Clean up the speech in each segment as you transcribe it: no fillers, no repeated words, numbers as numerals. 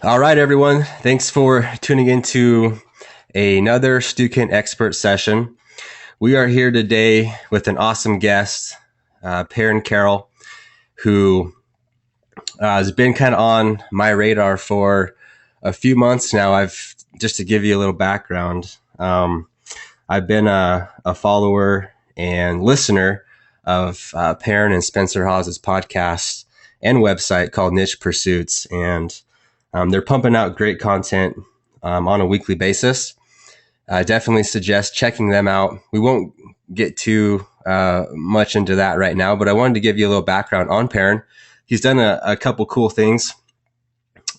All right, everyone. Thanks for tuning into another Stukent Expert session. We are here today with an awesome guest, Perrin Carrell, who has been kind of on my radar for a few months now. Just to give you a little background, I've been a follower and listener of Perrin and Spencer Hawes's podcast and website called Niche Pursuits, and they're pumping out great content on a weekly basis. I definitely suggest checking them out. We won't get too much into that right now, but I wanted to give you a little background on Perrin. He's done a couple cool things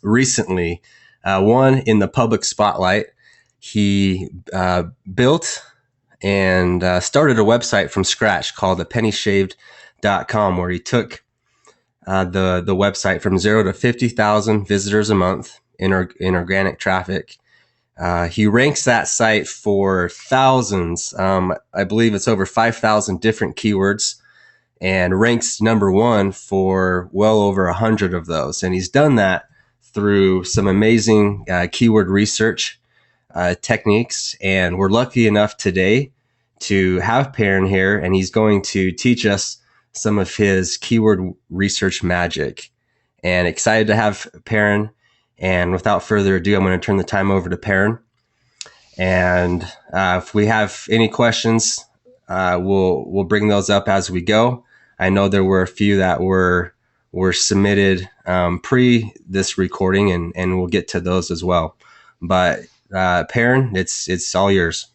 recently. One, in the public spotlight, he built and started a website from scratch called thepennyshaved.com, where he took the website from 0 to 50,000 visitors a month in organic traffic. He ranks that site for thousands. I believe it's over 5,000 different keywords, and ranks number one for well over 100 of those. And he's done that through some amazing keyword research techniques. And we're lucky enough today to have Perrin here, and he's going to teach us some of his keyword research magic. And excited to have Perrin. And without further ado, I'm going to turn the time over to Perrin. And if we have any questions, we'll bring those up as we go. I know there were a few that were submitted pre this recording, and we'll get to those as well. But Perrin, it's all yours.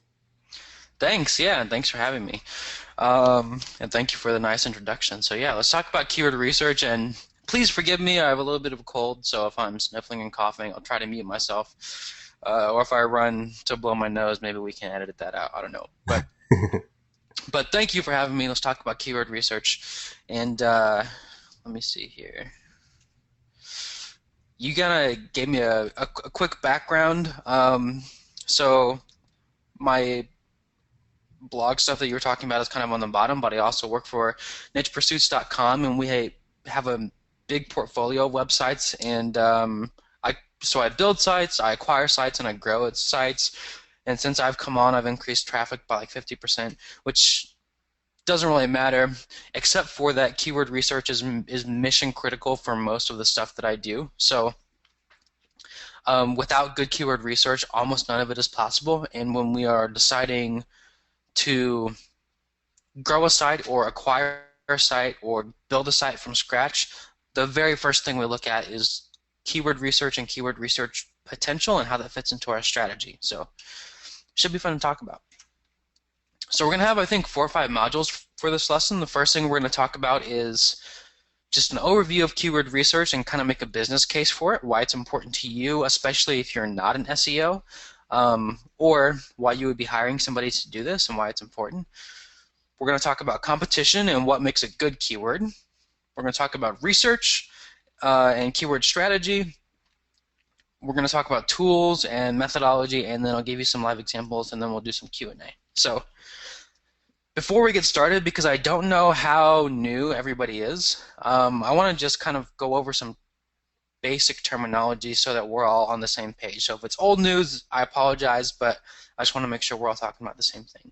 Thanks, yeah, and thanks for having me. And thank you for the nice introduction. So yeah, let's talk about keyword research, and please forgive me, I have a little bit of a cold, so if I'm sniffling and coughing, I'll try to mute myself. Or if I run to blow my nose, maybe we can edit that out. I don't know. But thank you for having me. Let's talk about keyword research. And let me see here. You kind of gave me a quick background. So my blog stuff that you were talking about is kind of on the bottom, but I also work for nichepursuits.com, and we have a big portfolio of websites, and so I build sites, I acquire sites, and I grow its sites. And since I've come on, I've increased traffic by like 50%, which doesn't really matter, except for that keyword research is mission critical for most of the stuff that I do. So without good keyword research, almost none of it is possible. And when we are deciding to grow a site or acquire a site or build a site from scratch, the very first thing we look at is keyword research and keyword research potential and how that fits into our strategy. So should be fun to talk about. So we're going to have, I think, 4 or 5 modules for this lesson. The first thing we're going to talk about is just an overview of keyword research and kind of make a business case for it, why it's important to you, especially if you're not an SEO, or why you would be hiring somebody to do this and why it's important. We're going to talk about competition and what makes a good keyword. We're going to talk about research and keyword strategy. We're going to talk about tools and methodology, and then I'll give you some live examples, and then we'll do some Q&A. So before we get started, because I don't know how new everybody is, I want to just kind of go over some basic terminology so that we're all on the same page. So if it's old news, I apologize, but I just want to make sure we're all talking about the same thing.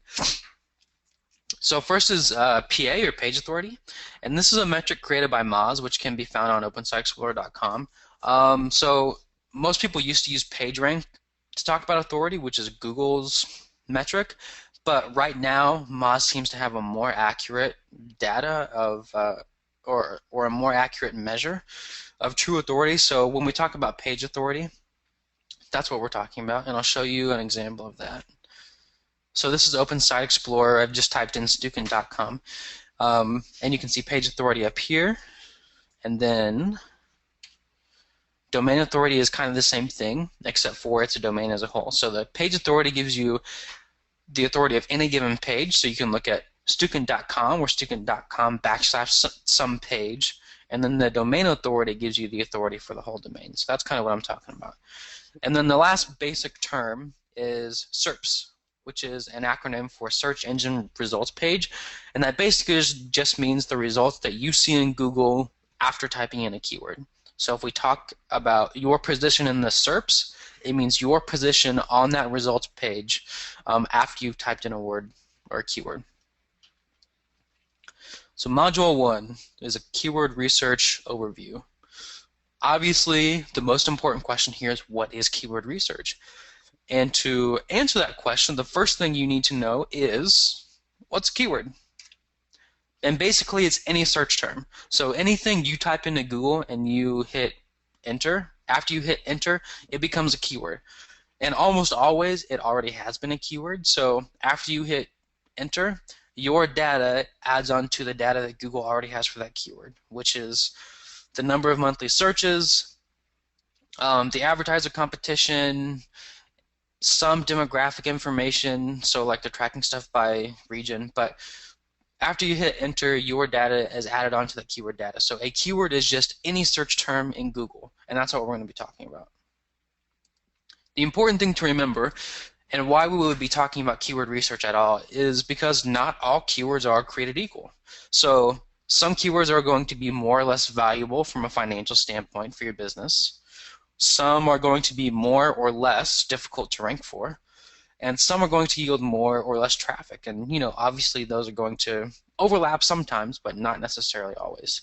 So first is PA, or page authority, and this is a metric created by Moz, which can be found on OpenSiteExplorer.com. So most people used to use PageRank to talk about authority, which is Google's metric, but right now Moz seems to have a more accurate data of, or a more accurate measure of true authority. So when we talk about page authority, that's what we're talking about, and I'll show you an example of that. So this is Open Site Explorer. I've just typed in Stukent.com, and you can see page authority up here, and then domain authority is kind of the same thing, except for it's a domain as a whole. So the page authority gives you the authority of any given page, so you can look at Stukent.com or Stukent.com / some page, and then the domain authority gives you the authority for the whole domain. So that's kind of what I'm talking about. And then the last basic term is SERPs, which is an acronym for Search Engine Results Page, and that basically just means the results that you see in Google after typing in a keyword. So if we talk about your position in the SERPs, it means your position on that results page after you've typed in a word or a keyword. So Module 1 is a keyword research overview. Obviously, the most important question here is, what is keyword research? And to answer that question, the first thing you need to know is, what's a keyword? And basically, it's any search term. So anything you type into Google and you hit enter, after you hit enter, it becomes a keyword. And almost always, it already has been a keyword. So after you hit enter, your data adds on to the data that Google already has for that keyword, which is the number of monthly searches, the advertiser competition, some demographic information, so like the tracking stuff by region. But after you hit enter, your data is added onto that keyword data. So a keyword is just any search term in Google, and that's what we're going to be talking about. The important thing to remember, and why we would be talking about keyword research at all, is because not all keywords are created equal. So some keywords are going to be more or less valuable from a financial standpoint for your business. Some are going to be more or less difficult to rank for, and some are going to yield more or less traffic. And obviously those are going to overlap sometimes, but not necessarily always.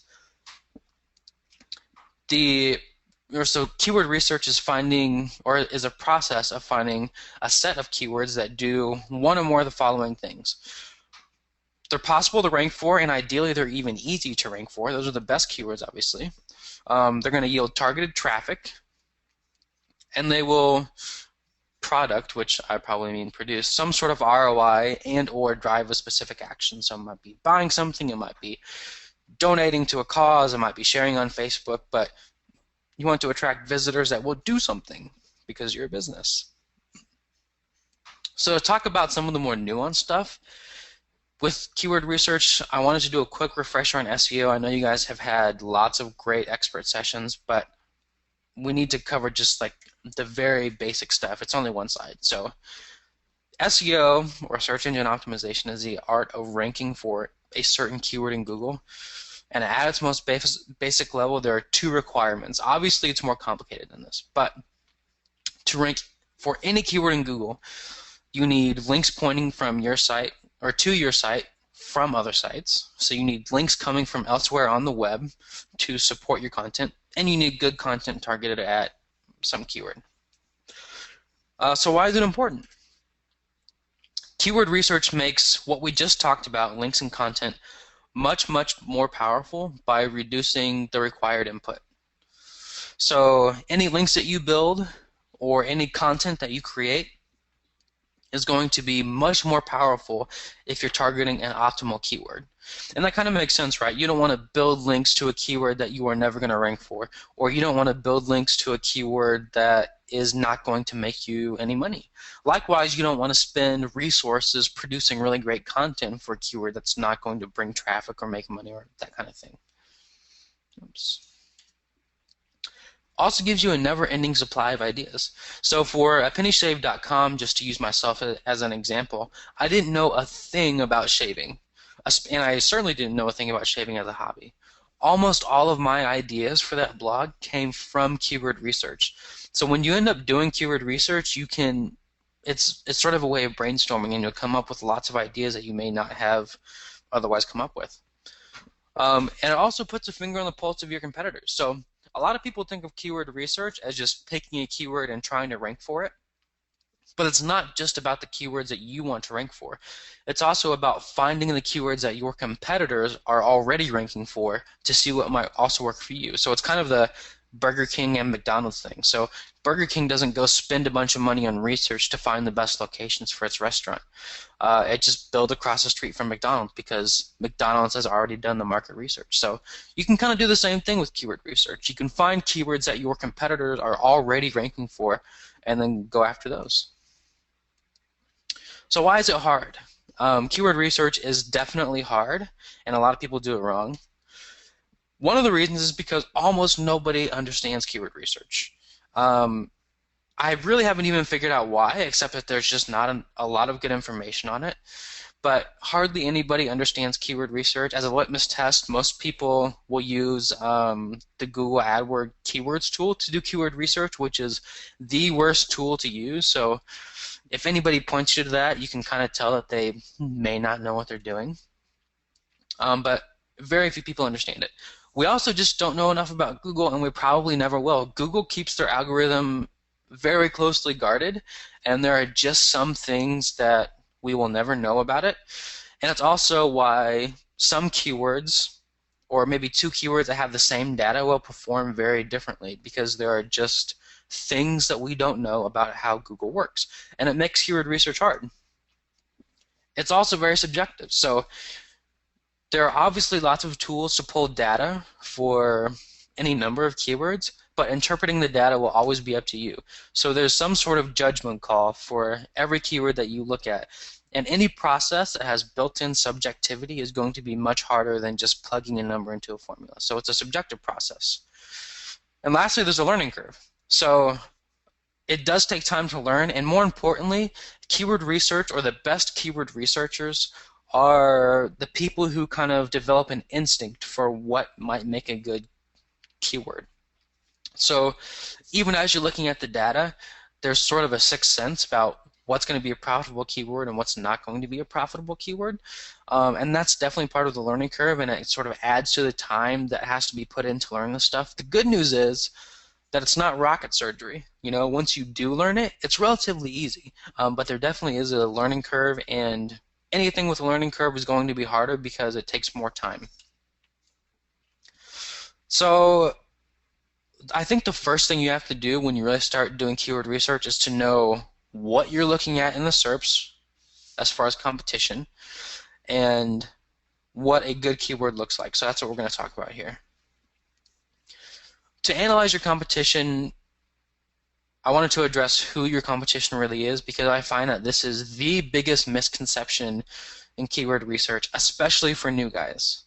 So keyword research is a process of finding a set of keywords that do one or more of the following things. They're possible to rank for, and ideally they're even easy to rank for. Those are the best keywords, obviously. They're going to yield targeted traffic, and they will product, which I probably mean produce, some sort of ROI and or drive a specific action. So it might be buying something, it might be donating to a cause, it might be sharing on Facebook, but you want to attract visitors that will do something because you're a business. So to talk about some of the more nuanced stuff with keyword research, I wanted to do a quick refresher on SEO. I know you guys have had lots of great expert sessions, but we need to cover just like the very basic stuff. It's only one slide. So SEO, or search engine optimization, is the art of ranking for a certain keyword in Google. And at its most basic level, there are two requirements. Obviously, it's more complicated than this, but to rank for any keyword in Google, you need links pointing from your site or to your site from other sites. So you need links coming from elsewhere on the web to support your content, and you need good content targeted at some keyword. So why is it important? Keyword research makes what we just talked about, links and content, much, much more powerful by reducing the required input. So any links that you build or any content that you create is going to be much more powerful if you're targeting an optimal keyword. And that kind of makes sense, right? You don't want to build links to a keyword that you are never going to rank for, or you don't want to build links to a keyword that is not going to make you any money. Likewise, you don't want to spend resources producing really great content for a keyword that's not going to bring traffic or make money or that kind of thing. Oops. Also gives you a never-ending supply of ideas. So for pennyshave.com, just to use myself as an example, I didn't know a thing about shaving, and I certainly didn't know a thing about shaving as a hobby. Almost all of my ideas for that blog came from keyword research. So when you end up doing keyword research, it's sort of a way of brainstorming, and you'll come up with lots of ideas that you may not have otherwise come up with. And it also puts a finger on the pulse of your competitors. So a lot of people think of keyword research as just picking a keyword and trying to rank for it. But it's not just about the keywords that you want to rank for. It's also about finding the keywords that your competitors are already ranking for to see what might also work for you. So it's kind of the Burger King and McDonald's thing. So Burger King doesn't go spend a bunch of money on research to find the best locations for its restaurant. It just builds across the street from McDonald's because McDonald's has already done the market research. So you can kind of do the same thing with keyword research. You can find keywords that your competitors are already ranking for and then go after those. So why is it hard? Keyword research is definitely hard, and a lot of people do it wrong. One of the reasons is because almost nobody understands keyword research. I really haven't even figured out why, except that there's just not a lot of good information on it. but hardly anybody understands keyword research. As a litmus test, most people will use the Google AdWords keywords tool to do keyword research, which is the worst tool to use. So if anybody points you to that, you can kind of tell that they may not know what they're doing. But very few people understand it. We also just don't know enough about Google, and we probably never will. Google keeps their algorithm very closely guarded, and there are just some things that we will never know about it. And it's also why some keywords, or maybe two keywords that have the same data, will perform very differently, because there are just things that we don't know about how Google works. And it makes keyword research hard. It's also very subjective. So there are obviously lots of tools to pull data for any number of keywords, but interpreting the data will always be up to you. So there's some sort of judgment call for every keyword that you look at. And any process that has built-in subjectivity is going to be much harder than just plugging a number into a formula. So it's a subjective process. And lastly, there's a learning curve. So it does take time to learn, and more importantly, keyword research, or the best keyword researchers, are the people who kind of develop an instinct for what might make a good keyword. So even as you're looking at the data, there's sort of a sixth sense about what's going to be a profitable keyword and what's not going to be a profitable keyword. And that's definitely part of the learning curve, and it sort of adds to the time that has to be put in to learn this stuff. The good news is that it's not rocket surgery. You know, once you do learn it, it's relatively easy. But there definitely is a learning curve, and anything with a learning curve is going to be harder because it takes more time. So I think the first thing you have to do when you really start doing keyword research is to know what you're looking at in the SERPs as far as competition, and what a good keyword looks like. So that's what we're going to talk about here. To analyze your competition, I wanted to address who your competition really is, because I find that this is the biggest misconception in keyword research, especially for new guys.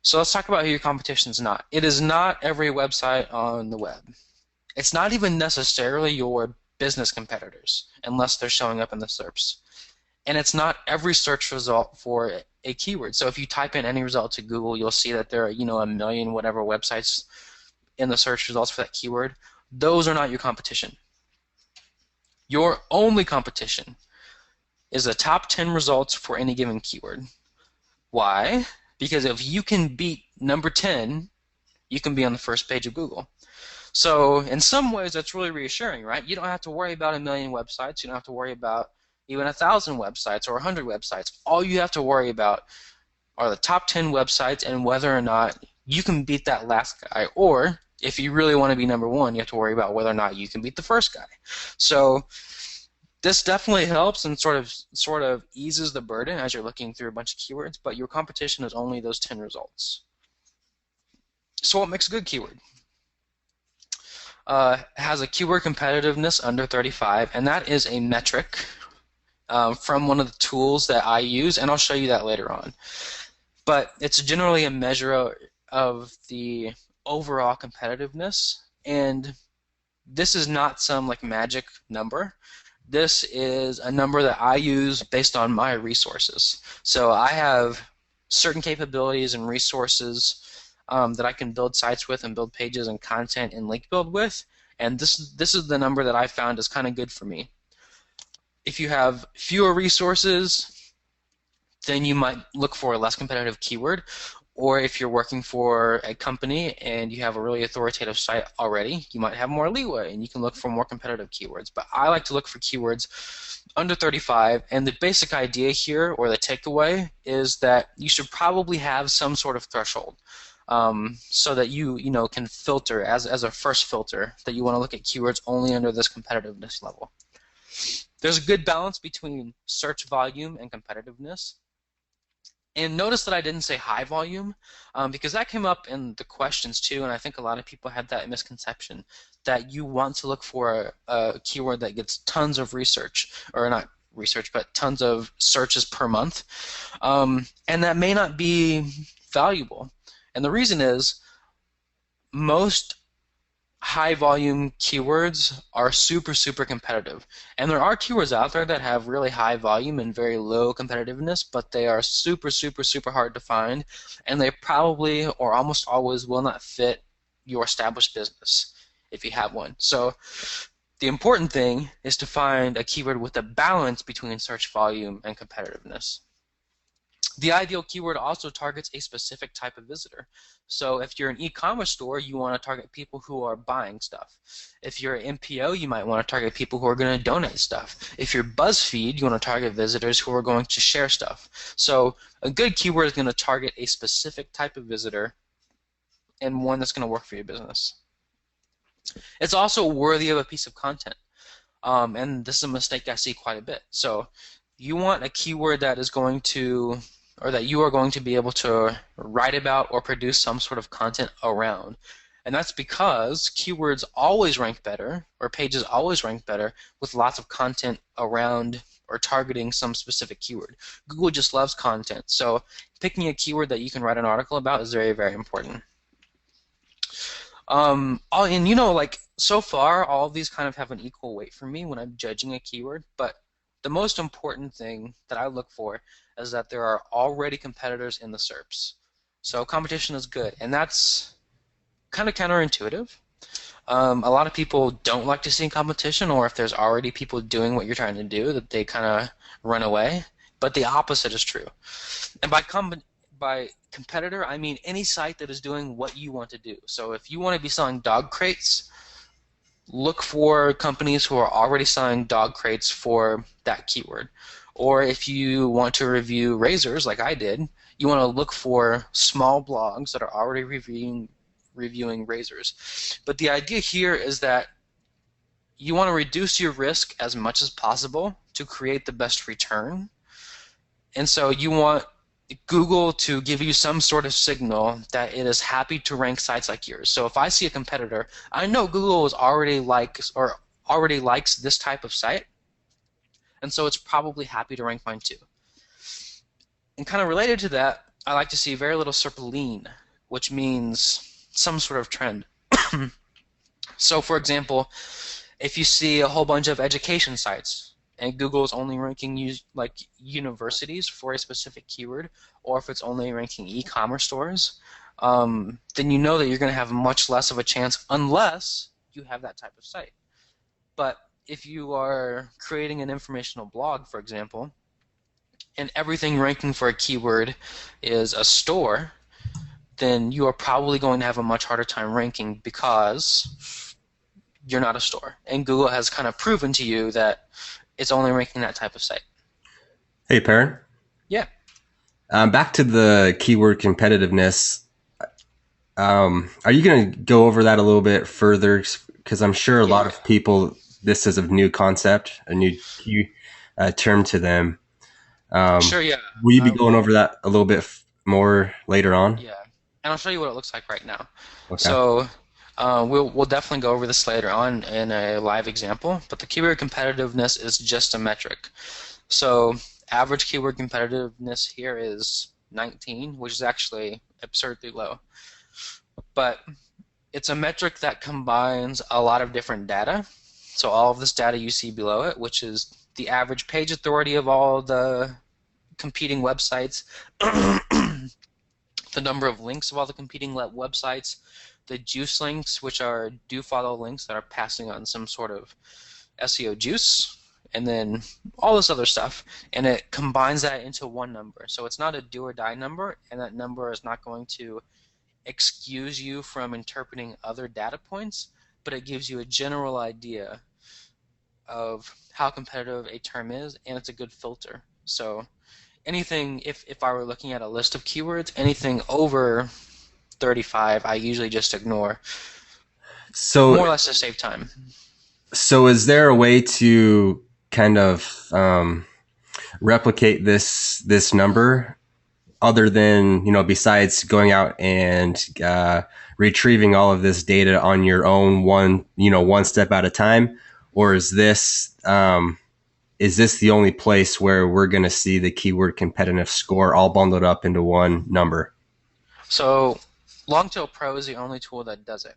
So let's talk about who your competition is not. It is not every website on the web. It's not even necessarily your business competitors, unless they're showing up in the SERPs. And it's not every search result for a keyword. So if you type in any result to Google, you'll see that there are, a million whatever websites in the search results for that keyword. Those are not your competition. Your only competition is the top 10 results for any given keyword. Why? Because if you can beat number 10, you can be on the first page of Google. So in some ways, that's really reassuring, right? You don't have to worry about a million websites. You don't have to worry about even 1,000 websites or 100 websites. All you have to worry about are the top 10 websites and whether or not you can beat that last guy. Or if you really want to be number one, you have to worry about whether or not you can beat the first guy. So this definitely helps and sort of eases the burden as you're looking through a bunch of keywords, but your competition is only those 10 results. So what makes a good keyword? Has a keyword competitiveness under 35, and that is a metric from one of the tools that I use, and I'll show you that later on. But it's generally a measure of the overall competitiveness, and this is not some magic number. This is a number that I use based on my resources. So I have certain capabilities and resources that I can build sites with and build pages and content and link build with, and this is the number that I found is kind of good for me. If you have fewer resources, then you might look for a less competitive keyword, or if you're working for a company and you have a really authoritative site already, you might have more leeway and you can look for more competitive keywords. But I like to look for keywords under 35, and the basic idea here, or the takeaway, is that you should probably have some sort of threshold. So that you can filter as a first filter, that you want to look at keywords only under this competitiveness level. There's a good balance between search volume and competitiveness. And notice that I didn't say high volume, because that came up in the questions too, and I think a lot of people have that misconception that you want to look for a keyword that gets tons of research, or not research, but tons of searches per month, and that may not be valuable. And the reason is most high volume keywords are super competitive. And there are keywords out there that have really high volume and very low competitiveness, but they are super hard to find, and they probably or almost always will not fit your established business if you have one. So the important thing is to find a keyword with a balance between search volume and competitiveness. The ideal keyword also targets a specific type of visitor. So if you're an e-commerce store, you want to target people who are buying stuff. If you're an MPO, you might want to target people who are going to donate stuff. If you're BuzzFeed, you want to target visitors who are going to share stuff. So a good keyword is going to target a specific type of visitor and one that's going to work for your business. It's also worthy of a piece of content. And this is a mistake I see quite a bit. So you want a keyword that is going to, or that you are going to be able to write about or produce some sort of content around. And that's because keywords always rank better, or pages always rank better, with lots of content around or targeting some specific keyword. Google just loves content. So picking a keyword that you can write an article about is very important. And like so far, all of these kind of have an equal weight for me when I'm judging a keyword, but the most important thing that I look for is that there are already competitors in the SERPs. So competition is good, and that's kind of counterintuitive. A lot of people don't like to see competition, or if there's already people doing what you're trying to do, that they kind of run away. But the opposite is true. And by competitor, I mean any site that is doing what you want to do. So if you want to be selling dog crates, look for companies who are already selling dog crates for that keyword. Or if you want to review razors, like I did, you want to look for small blogs that are already reviewing razors. But the idea here is that you want to reduce your risk as much as possible to create the best return. And so you want Google to give you some sort of signal that it is happy to rank sites like yours. So if I see a competitor, I know Google is already likes this type of site, and so it's probably happy to rank mine too. And kind of related to that, I like to see very little serpentine, which means some sort of trend. So for example, if you see a whole bunch of education sites and Google is only ranking like universities for a specific keyword, or if it's only ranking e-commerce stores, then you know that you're going to have much less of a chance unless you have that type of site. But if you are creating an informational blog, for example, and everything ranking for a keyword is a store, then you are probably going to have a much harder time ranking because you're not a store. And Google has kind of proven to you that it's only ranking that type of site. Hey, Perrin. Yeah. Back to the keyword competitiveness. Are you going to go over that a little bit further? Because I'm sure a lot of people, this is a new concept, a new term to them. Sure, yeah. Will you be going over that a little bit more later on? Yeah. And I'll show you what it looks like right now. Okay. So we'll definitely go over this later on in a live example, but the keyword competitiveness is just a metric. So average keyword competitiveness here is 19, which is actually absurdly low. But it's a metric that combines a lot of different data. So all of this data you see below it, which is the average page authority of all the competing websites, the number of links of all the competing websites, the juice links, which are do follow links that are passing on some sort of SEO juice, and then all this other stuff, and it combines that into one number. So it's not a do or die number, and that number is not going to excuse you from interpreting other data points, but it gives you a general idea of how competitive a term is, and it's a good filter. So anything, if I were looking at a list of keywords, anything over 35, I usually just ignore, So, more or less to save time. so is there a way to kind of replicate this number other than, besides going out and retrieving all of this data on your own, one step at a time? Or is this the only place where we're going to see the keyword competitive score all bundled up into one number? So Longtail Pro is the only tool that does it.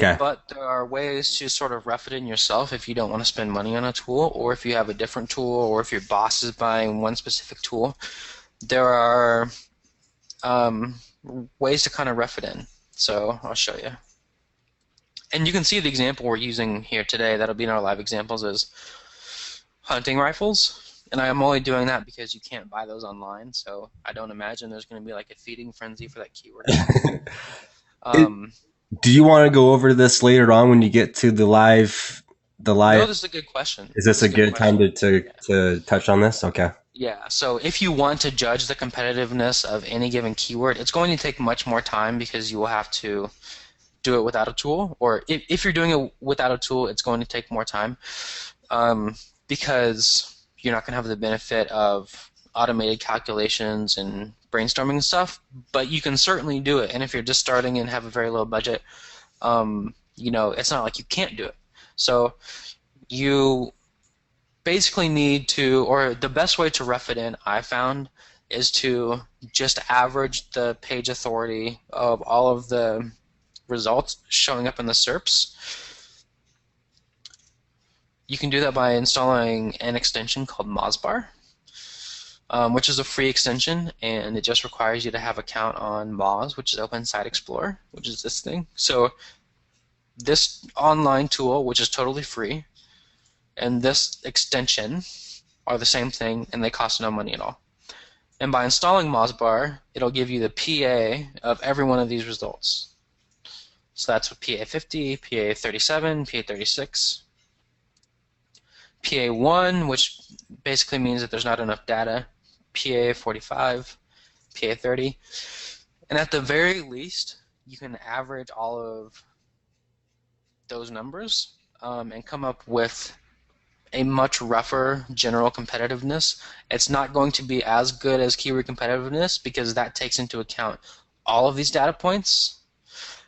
Okay. But there are ways to sort of rough it in yourself if you don't want to spend money on a tool, or if you have a different tool, or if your boss is buying one specific tool. There are um, ways to kind of rough it in. So I'll show you. And you can see the example we're using here today, that'll be in our live examples, is hunting rifles. And I'm only doing that because you can't buy those online, so I don't imagine there's going to be like a feeding frenzy for that keyword or anything. It, Um, do you want to go over this later on when you get to the live? The no, live. this is a good question. Is this This is a a good good time question. to touch on this? Okay. Yeah, so if you want to judge the competitiveness of any given keyword, it's going to take much more time because you will have to do it without a tool. Or if you're doing it without a tool, it's going to take more time because you're not going to have the benefit of automated calculations and brainstorming and stuff. But you can certainly do it. And if you're just starting and have a very low budget, it's not like you can't do it. So you basically need to, or the best way to rough it in, I found, is to just average the page authority of all of the results showing up in the SERPs. You can do that by installing an extension called Mozbar, which is a free extension, and it just requires you to have an account on Moz, which is Open Site Explorer, which is this thing. So this online tool, which is totally free, and this extension are the same thing, and they cost no money at all. And by installing Mozbar, it'll give you the PA of every one of these results. So that's what PA 50, PA 37, PA 36, PA 1, which basically means that there's not enough data, PA 45, PA 30. And at the very least, you can average all of those numbers and come up with a much rougher general competitiveness. It's not going to be as good as keyword competitiveness because that takes into account all of these data points,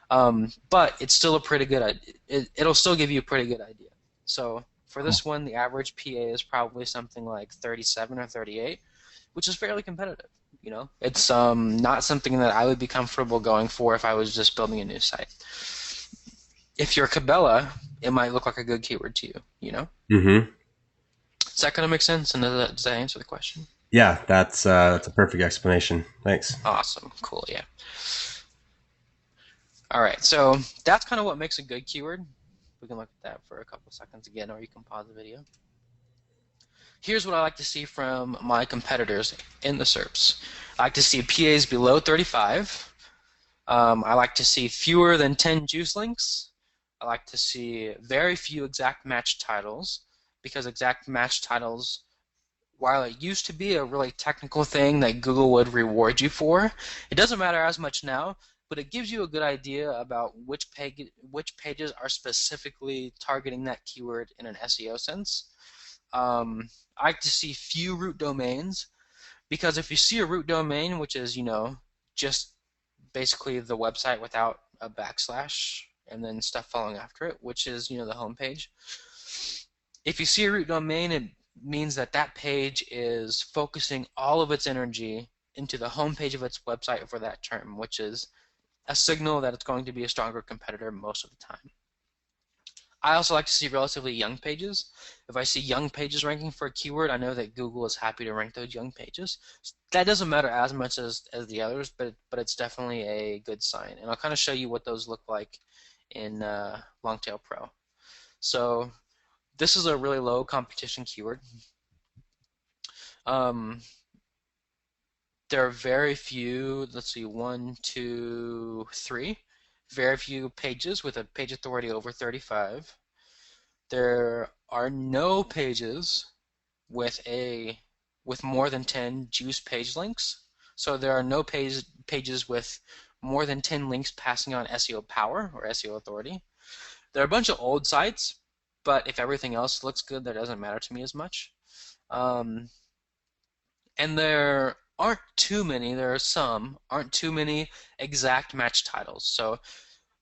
but it's still a pretty good. It'll still give you a pretty good idea. So for Cool. this one, the average PA is probably something like 37 or 38, which is fairly competitive. It's not something that I would be comfortable going for if I was just building a new site. If you're Cabela, it might look like a good keyword to you. Mm-hmm. Does that kind of make sense? And does that answer the question? Yeah, that's a perfect explanation. Thanks. Awesome. Cool. Yeah. All right. So that's kind of what makes a good keyword. We can look at that for a couple seconds again, or you can pause the video. Here's what I like to see from my competitors in the SERPs. I like to see PAs below 35. I like to see fewer than 10 juice links. I like to see very few exact match titles, because exact match titles, while it used to be a really technical thing that Google would reward you for, it doesn't matter as much now, but it gives you a good idea about which pages are specifically targeting that keyword in an SEO sense. I like to see few root domains, because if you see a root domain, which is, just basically the website without a backslash and then stuff following after it, which is, the home page. If you see a root domain, it means that that page is focusing all of its energy into the home page of its website for that term, which is a signal that it's going to be a stronger competitor most of the time. I also like to see relatively young pages. If I see young pages ranking for a keyword, I know that Google is happy to rank those young pages. That doesn't matter as much as the others, but it's definitely a good sign. And I'll kind of show you what those look like in Longtail Pro. So this is a really low competition keyword. There are very few, let's see, 1, 2, 3, very few pages with a page authority over 35. There are no pages with more than 10 juice page links. So there are no pages with more than 10 links passing on SEO power or SEO authority. There are a bunch of old sites, but if everything else looks good, that doesn't matter to me as much. And there aren't too many, aren't too many exact match titles. So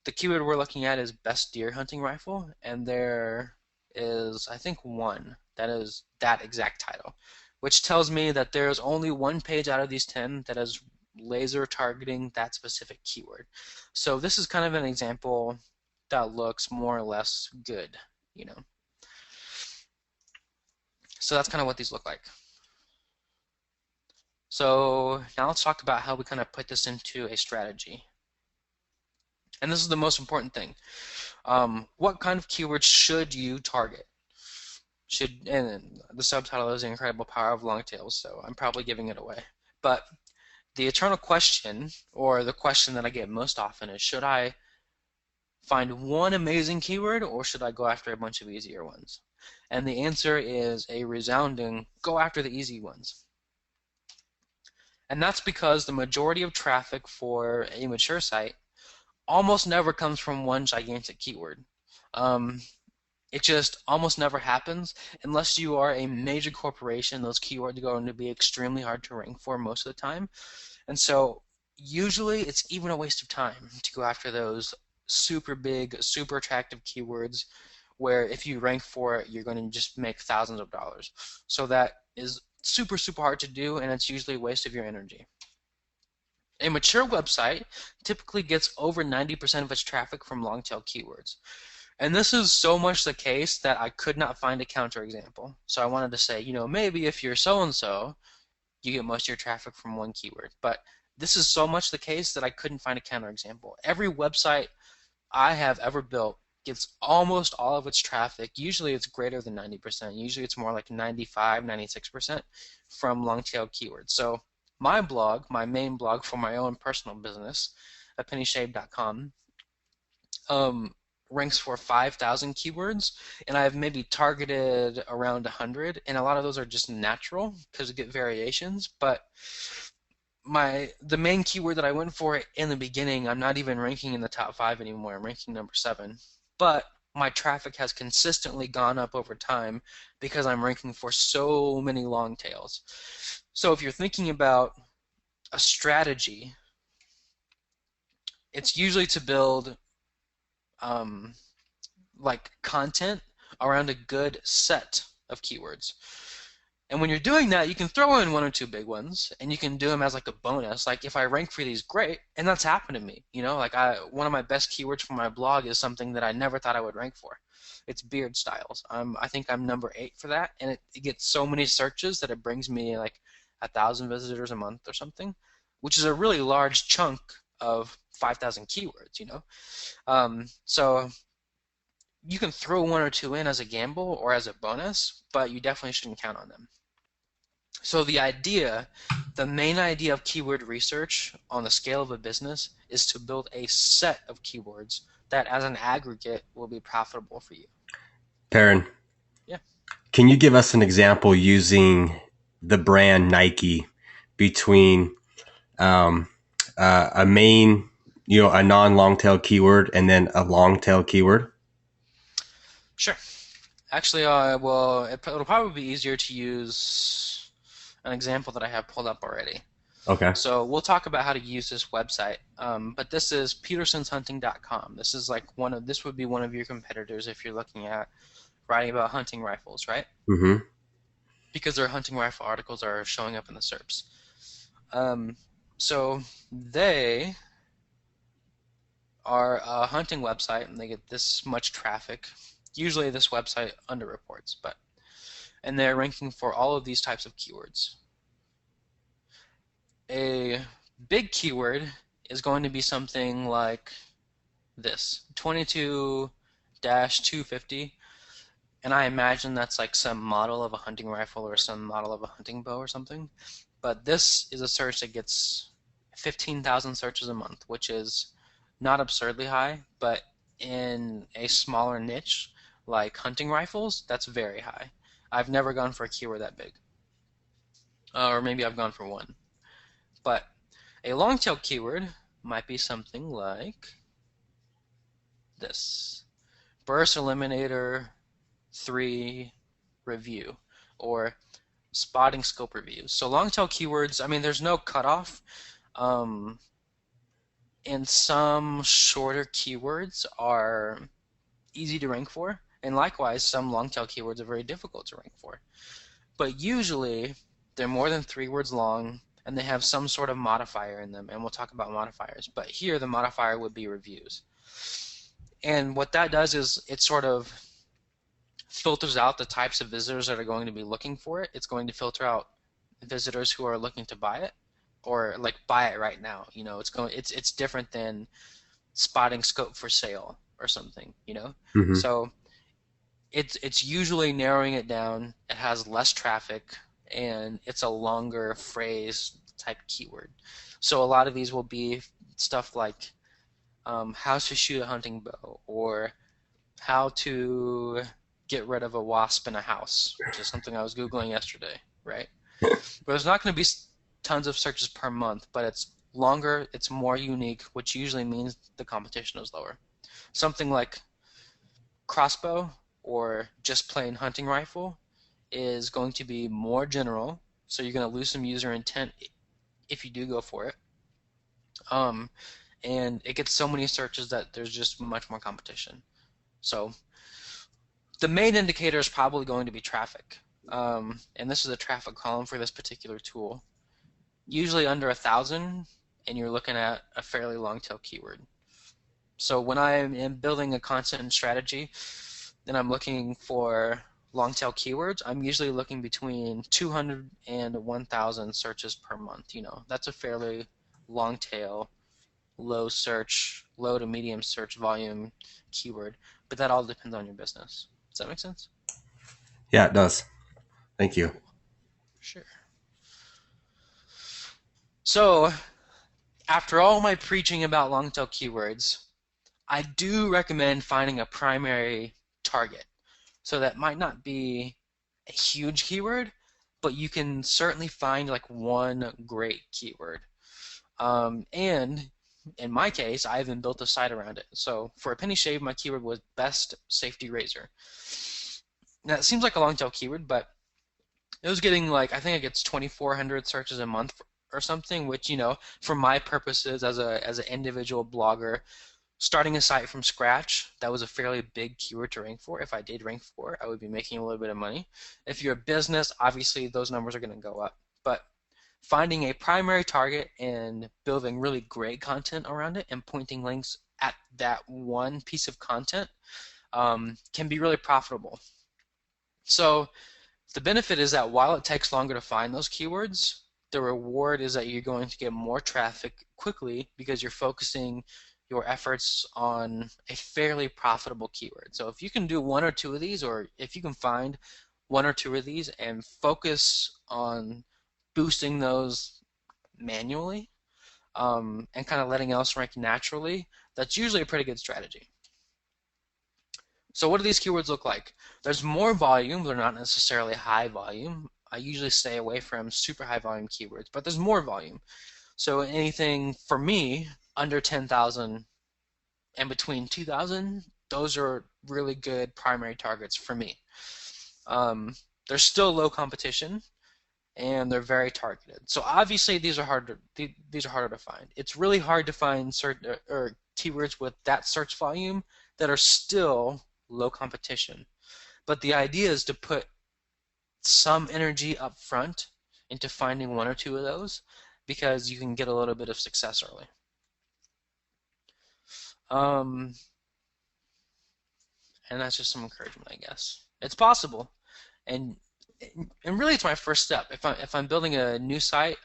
the keyword we're looking at is best deer hunting rifle, and there is, I think, one that is that exact title, which tells me that there's only one page out of these 10 that is laser targeting that specific keyword. So this is kind of an example that looks more or less good, you know. So that's kind of what these look like. So now let's talk about how we kind of put this into a strategy. And this is the most important thing. What kind of keywords should you target? And the subtitle is The Incredible Power of Long Tails, so I'm probably giving it away. But the eternal question, or the question that I get most often, is should I find one amazing keyword or should I go after a bunch of easier ones? And the answer is a resounding go after the easy ones. And that's because the majority of traffic for a mature site almost never comes from one gigantic keyword. It just almost never happens unless you are a major corporation. Those keywords are going to be extremely hard to rank for most of the time. And so usually it's even a waste of time to go after those super big, super attractive keywords where if you rank for it, you're going to just make thousands of dollars. So that is super, super hard to do, and it's usually a waste of your energy. A mature website typically gets over 90% of its traffic from long-tail keywords. And this is so much the case that I could not find a counterexample. So I wanted to say, maybe if you're so-and-so, you get most of your traffic from one keyword. But this is so much the case that I couldn't find a counterexample. Every website I have ever built gets almost all of its traffic. Usually it's greater than 90%. Usually it's more like 95, 96% from long-tail keywords. So my blog, my main blog for my own personal business, pennyshave.com, ranks for 5,000 keywords, and I've maybe targeted around 100, and a lot of those are just natural because you get variations, but the main keyword that I went for in the beginning, I'm not even ranking in the top 5 anymore. I'm ranking number 7. But my traffic has consistently gone up over time because I'm ranking for so many long tails. So if you're thinking about a strategy, it's usually to build like content around a good set of keywords. And when you're doing that, you can throw in one or two big ones, and you can do them as like a bonus. Like if I rank for these, great, and that's happened to me. Like one of my best keywords for my blog is something that I never thought I would rank for. It's beard styles. I think I'm number 8 for that, and it gets so many searches that it brings me like 1,000 visitors a month or something, which is a really large chunk of 5,000 keywords. So you can throw one or two in as a gamble or as a bonus, but you definitely shouldn't count on them. So the main idea of keyword research on the scale of a business is to build a set of keywords that as an aggregate will be profitable for you. Perrin, Yeah. can you give us an example using the brand Nike between a main, a non-long tail keyword and then a long tail keyword? Sure. Actually, well, it'll probably be easier to use an example that I have pulled up already. Okay. So we'll talk about how to use this website. But this is petersonshunting.com. This would be one of your competitors if you're looking at writing about hunting rifles, right? Mm-hmm. Because their hunting rifle articles are showing up in the SERPs. So they are a hunting website, and they get this much traffic. Usually this website underreports, and they're ranking for all of these types of keywords. A big keyword is going to be something like this, 22-250, and I imagine that's like some model of a hunting rifle or some model of a hunting bow or something. But this is a search that gets 15,000 searches a month, which is not absurdly high, but in a smaller niche like hunting rifles, that's very high. I've never gone for a keyword that big. Or maybe I've gone for one. But a long tail keyword might be something like this. Burst Eliminator 3 review, or spotting scope reviews. So long tail keywords, there's no cutoff. And some shorter keywords are easy to rank for, and likewise some long tail keywords are very difficult to rank for. But usually they're more than 3 words long, and they have some sort of modifier in them, and we'll talk about modifiers. But here the modifier would be reviews. And what that does is it sort of filters out the types of visitors that are going to be looking for it. It's going to filter out visitors who are looking to buy it or like buy it right now. It's different than spotting scope for sale or something. Hmm. So it's usually narrowing it down. It has less traffic and it's a longer phrase type keyword. So a lot of these will be stuff like how to shoot a hunting bow or how to get rid of a wasp in a house, which is something I was Googling yesterday, right? But there's not going to be tons of searches per month, but it's longer, it's more unique, which usually means the competition is lower. Something like crossbow or just plain hunting rifle is going to be more general, so you're going to lose some user intent if you do go for it. Um, and it gets so many searches that there's just much more competition. So the main indicator is probably going to be traffic. And this is a traffic column for this particular tool. Usually under 1,000, and you're looking at a fairly long tail keyword. So when I am building a content strategy and I'm looking for long tail keywords, I'm usually looking between 200 and 1,000 searches per month. That's a fairly long tail, low to medium search volume keyword, but that all depends on your business. Does that make sense? Yeah, it does. Thank you. Cool. Sure. So, after all my preaching about long tail keywords, I do recommend finding a primary target. So that might not be a huge keyword, but you can certainly find like one great keyword. And in my case, I even built a site around it. So for a penny shave, my keyword was best safety razor. Now it seems like a long tail keyword, but it was getting like I think it gets 2,400 searches a month or something, which for my purposes as an individual blogger, starting a site from scratch, that was a fairly big keyword to rank for. If I did rank for it, I would be making a little bit of money. If you're a business, obviously those numbers are going to go up. But finding a primary target and building really great content around it and pointing links at that one piece of content can be really profitable. So the benefit is that while it takes longer to find those keywords, the reward is that you're going to get more traffic quickly because you're focusing your efforts on a fairly profitable keyword. So if you can do one or two of these, or if you can find one or two of these and focus on boosting those manually and kind of letting else rank naturally, that's usually a pretty good strategy. So what do these keywords look like? There's more volume, they're not necessarily high volume. I usually stay away from super high volume keywords, but there's more volume. So anything for me under 10,000 and between 2,000, those are really good primary targets for me. There's still low competition and they're very targeted. So obviously these are harder to find. It's really hard to find or keywords with that search volume that are still low competition. But the idea is to put some energy up front into finding one or two of those because you can get a little bit of success early. Um, and that's just some encouragement, I guess. It's possible, and and really, it's my first step. If I'm building a new site,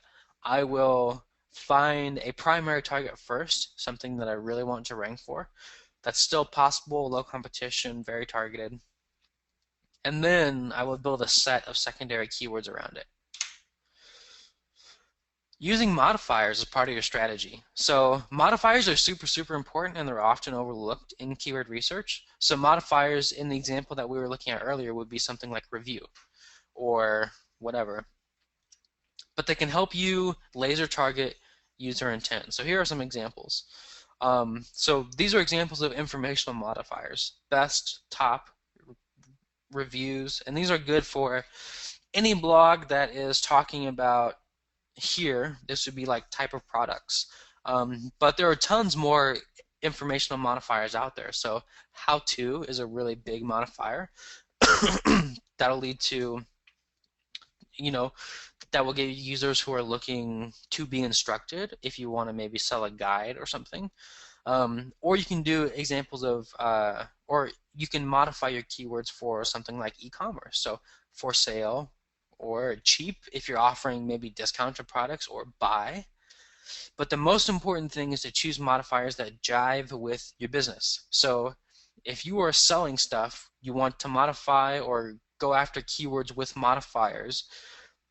I will find a primary target first, something that I really want to rank for. That's still possible, low competition, very targeted. And then I will build a set of secondary keywords around it. Using modifiers is part of your strategy. So modifiers are super important and they're often overlooked in keyword research. So modifiers in the example that we were looking at earlier would be something like review or whatever. But they can help you laser target user intent. So here are some examples. So these are examples of informational modifiers. Best, top, reviews, and these are good for any blog that is talking about here. This would be like type of products. But there are tons more informational modifiers out there. So how to is a really big modifier. That'll lead to, that will get users who are looking to be instructed if you want to maybe sell a guide or something. Or you can do examples of, or you can modify your keywords for something like e-commerce. So for sale or cheap if you're offering maybe discounted products, or buy. But the most important thing is to choose modifiers that jive with your business. So if you are selling stuff, you want to modify or go after keywords with modifiers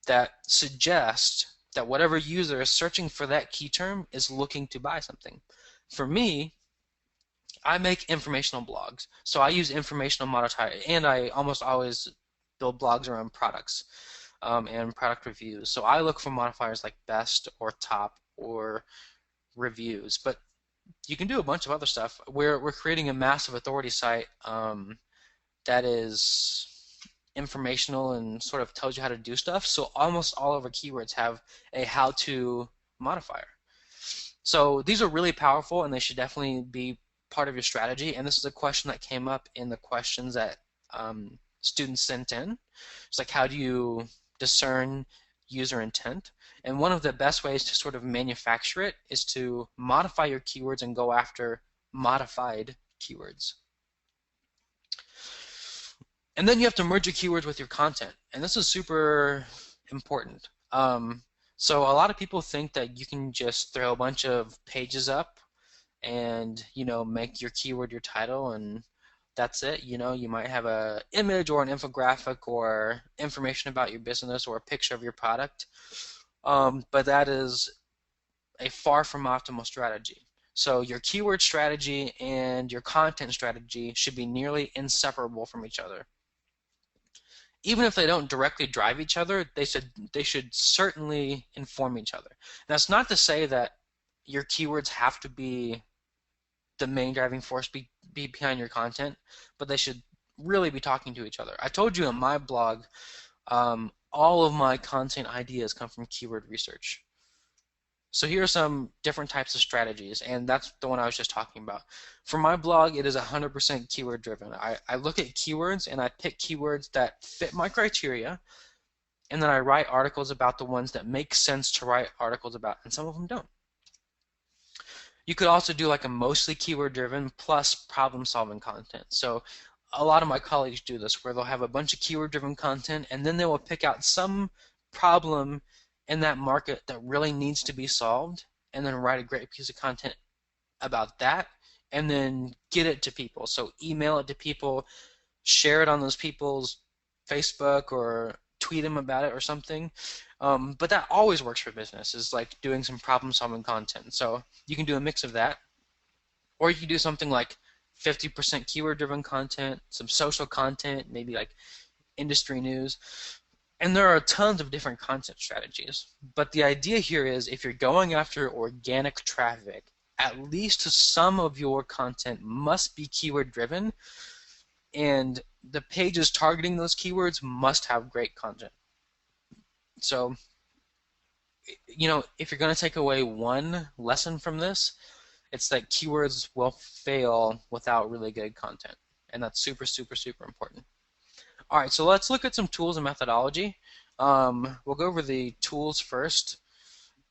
that suggest that whatever user is searching for that key term is looking to buy something. For me, I make informational blogs. So I use informational modifier, and I almost always build blogs around products and product reviews. So I look for modifiers like best or top or reviews. But you can do a bunch of other stuff. We're creating a massive authority site that is informational and sort of tells you how to do stuff. So almost all of our keywords have a how-to modifier. So these are really powerful, and they should definitely be part of your strategy. And this is a question that came up in the questions that students sent in. It's like, how do you discern user intent? And one of the best ways to sort of manufacture it is to modify your keywords and go after modified keywords. And then you have to merge your keywords with your content. And this is super important. So a lot of people think that you can just throw a bunch of pages up and, make your keyword your title, and that's it. You might have an image or an infographic or information about your business or a picture of your product. But that is a far from optimal strategy. So your keyword strategy and your content strategy should be nearly inseparable from each other. Even if they don't directly drive each other, they should certainly inform each other. That's not to say that your keywords have to be the main driving force be behind your content, but they should really be talking to each other. I told you in my blog, all of my content ideas come from keyword research. So here are some different types of strategies, and that's the one I was just talking about. For my blog, it is 100% keyword driven. I look at keywords and I pick keywords that fit my criteria, and then I write articles about the ones that make sense to write articles about, and some of them don't. You could also do like a mostly keyword driven plus problem solving content. So a lot of my colleagues do this, where they'll have a bunch of keyword driven content, and then they will pick out some problem in that market that really needs to be solved, and then write a great piece of content about that, and then get it to people. So email it to people, share it on those people's Facebook, or tweet them about it or something. But that always works for business, is like doing some problem solving content. So you can do a mix of that, or you can do something like 50% keyword driven content, some social content, maybe like industry news. And there are tons of different content strategies. But the idea here is, if you're going after organic traffic, at least some of your content must be keyword driven, and the pages targeting those keywords must have great content. So, if you're going to take away one lesson from this, it's that keywords will fail without really good content. And that's super, super, super important. All right, so let's look at some tools and methodology. We'll go over the tools first.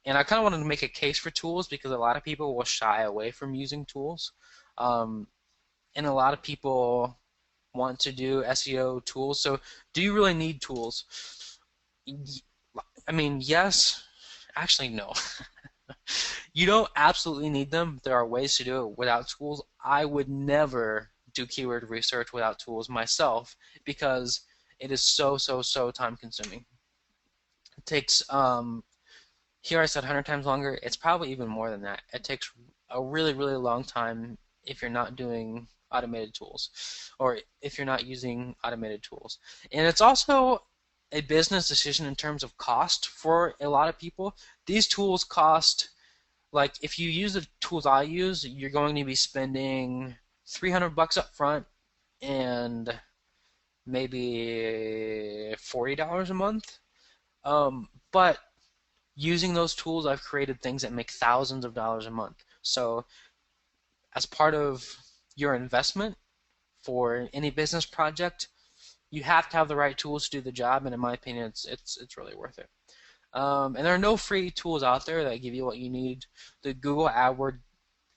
And I kind of wanted to make a case for tools, because a lot of people will shy away from using tools. And a lot of people want to do SEO tools. So do you really need tools? I mean, yes. Actually, no. You don't absolutely need them. There are ways to do it without tools. I would never do keyword research without tools myself, because it is so, so, so time consuming. It takes, here I said 100 times longer. It's probably even more than that. It takes a really, really long time if you're not doing automated tools, or if you're not using automated tools. And it's also a business decision in terms of cost for a lot of people. These tools cost, like, if you use the tools I use, you're going to be spending $300 up front and maybe $40 a month. But using those tools, I've created things that make thousands of dollars a month. So as part of your investment for any business project, you have to have the right tools to do the job, and in my opinion, it's really worth it. And there are no free tools out there that give you what you need. The Google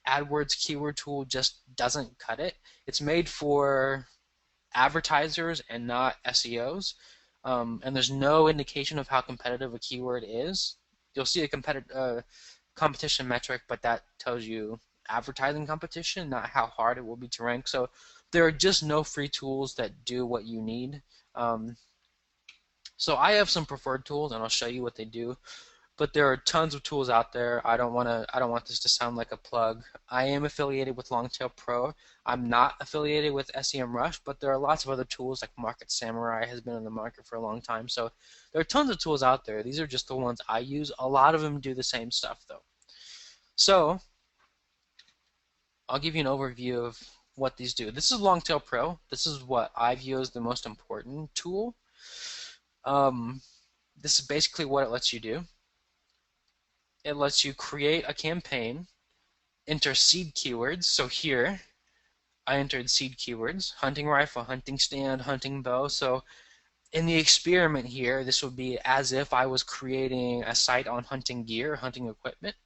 AdWords keyword tool just doesn't cut it. It's made for advertisers and not SEOs. And there's no indication of how competitive a keyword is. You'll see a competition metric, but that tells you advertising competition, not how hard it will be to rank. So there are just no free tools that do what you need. Um, so I have some preferred tools, and I'll show you what they do. But there are tons of tools out there. I don't want this to sound like a plug. I am affiliated with Longtail Pro. I'm not affiliated with SEMrush, but there are lots of other tools like Market Samurai has been in the market for a long time. So there are tons of tools out there. These are just the ones I use. A lot of them do the same stuff though. So I'll give you an overview of what these do. This is Longtail Pro. This is what I view as the most important tool. This is basically what it lets you do. It lets you create a campaign, enter seed keywords. So here, I entered seed keywords: hunting rifle, hunting stand, hunting bow. So in the experiment here, this would be as if I was creating a site on hunting gear, hunting equipment.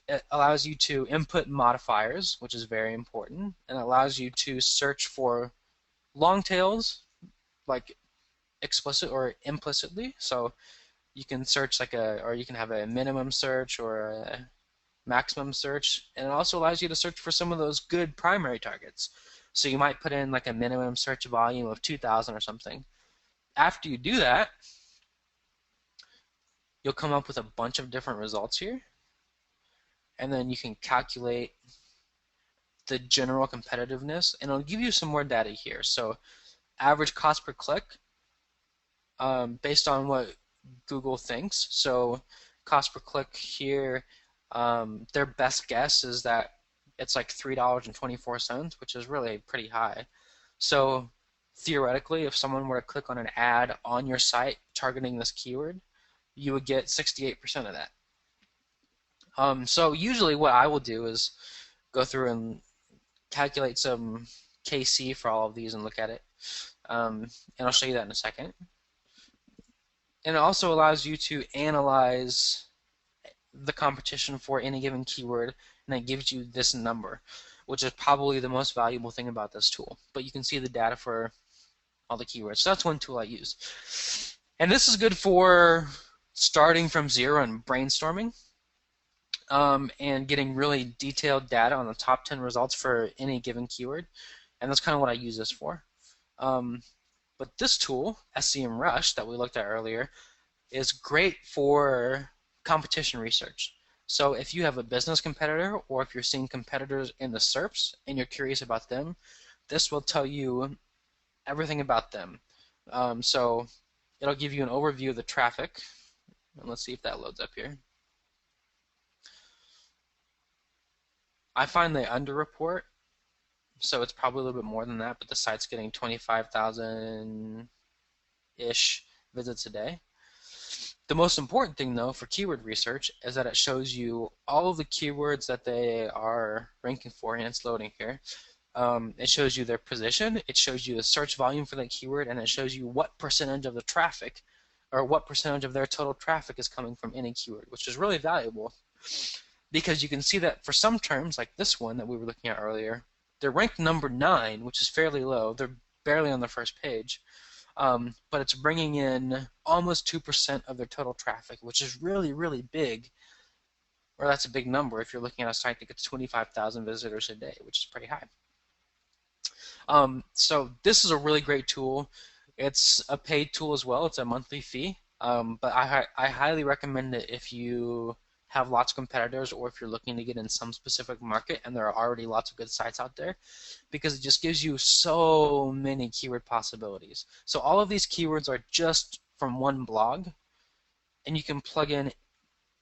It allows you to input modifiers, which is very important, and allows you to search for long tails, like explicit or implicitly. So you can search or you can have a minimum search or a maximum search, and it also allows you to search for some of those good primary targets. So you might put in like a minimum search volume of 2,000 or something. After you do that, you'll come up with a bunch of different results here, and then you can calculate the general competitiveness, and it'll give you some more data here. So average cost per click, based on what Google thinks. So cost per click here, their best guess is that it's like $3.24, which is really pretty high. So theoretically, if someone were to click on an ad on your site targeting this keyword, you would get 68% of that. So usually what I will do is go through and calculate some KC for all of these and look at it. And I'll show you that in a second. And it also allows you to analyze the competition for any given keyword, and it gives you this number, which is probably the most valuable thing about this tool. But you can see the data for all the keywords. So that's one tool I use. And this is good for starting from zero and brainstorming, and getting really detailed data on the top 10 results for any given keyword. And that's kind of what I use this for. But this tool, SEMrush, that we looked at earlier, is great for competition research. So if you have a business competitor, or if you're seeing competitors in the SERPs and you're curious about them, this will tell you everything about them. So it'll give you an overview of the traffic. And let's see if that loads up here. I find they underreport, so it's probably a little bit more than that, but the site's getting 25,000-ish visits a day. The most important thing, though, for keyword research is that it shows you all of the keywords that they are ranking for, and it's loading here. It shows you their position, it shows you the search volume for that keyword, and it shows you what percentage of the traffic, or what percentage of their total traffic is coming from any keyword, which is really valuable, because you can see that for some terms, like this one that we were looking at earlier, they're ranked number 9, which is fairly low. They're barely on the first page. But it's bringing in almost 2% of their total traffic, which is really, really big. Or that's a big number if you're looking at a site that gets 25,000 visitors a day, which is pretty high. So this is a really great tool. It's a paid tool as well. It's a monthly fee. But I highly recommend it if you have lots of competitors, or if you're looking to get in some specific market and there are already lots of good sites out there, because it just gives you so many keyword possibilities. So all of these keywords are just from one blog, and you can plug in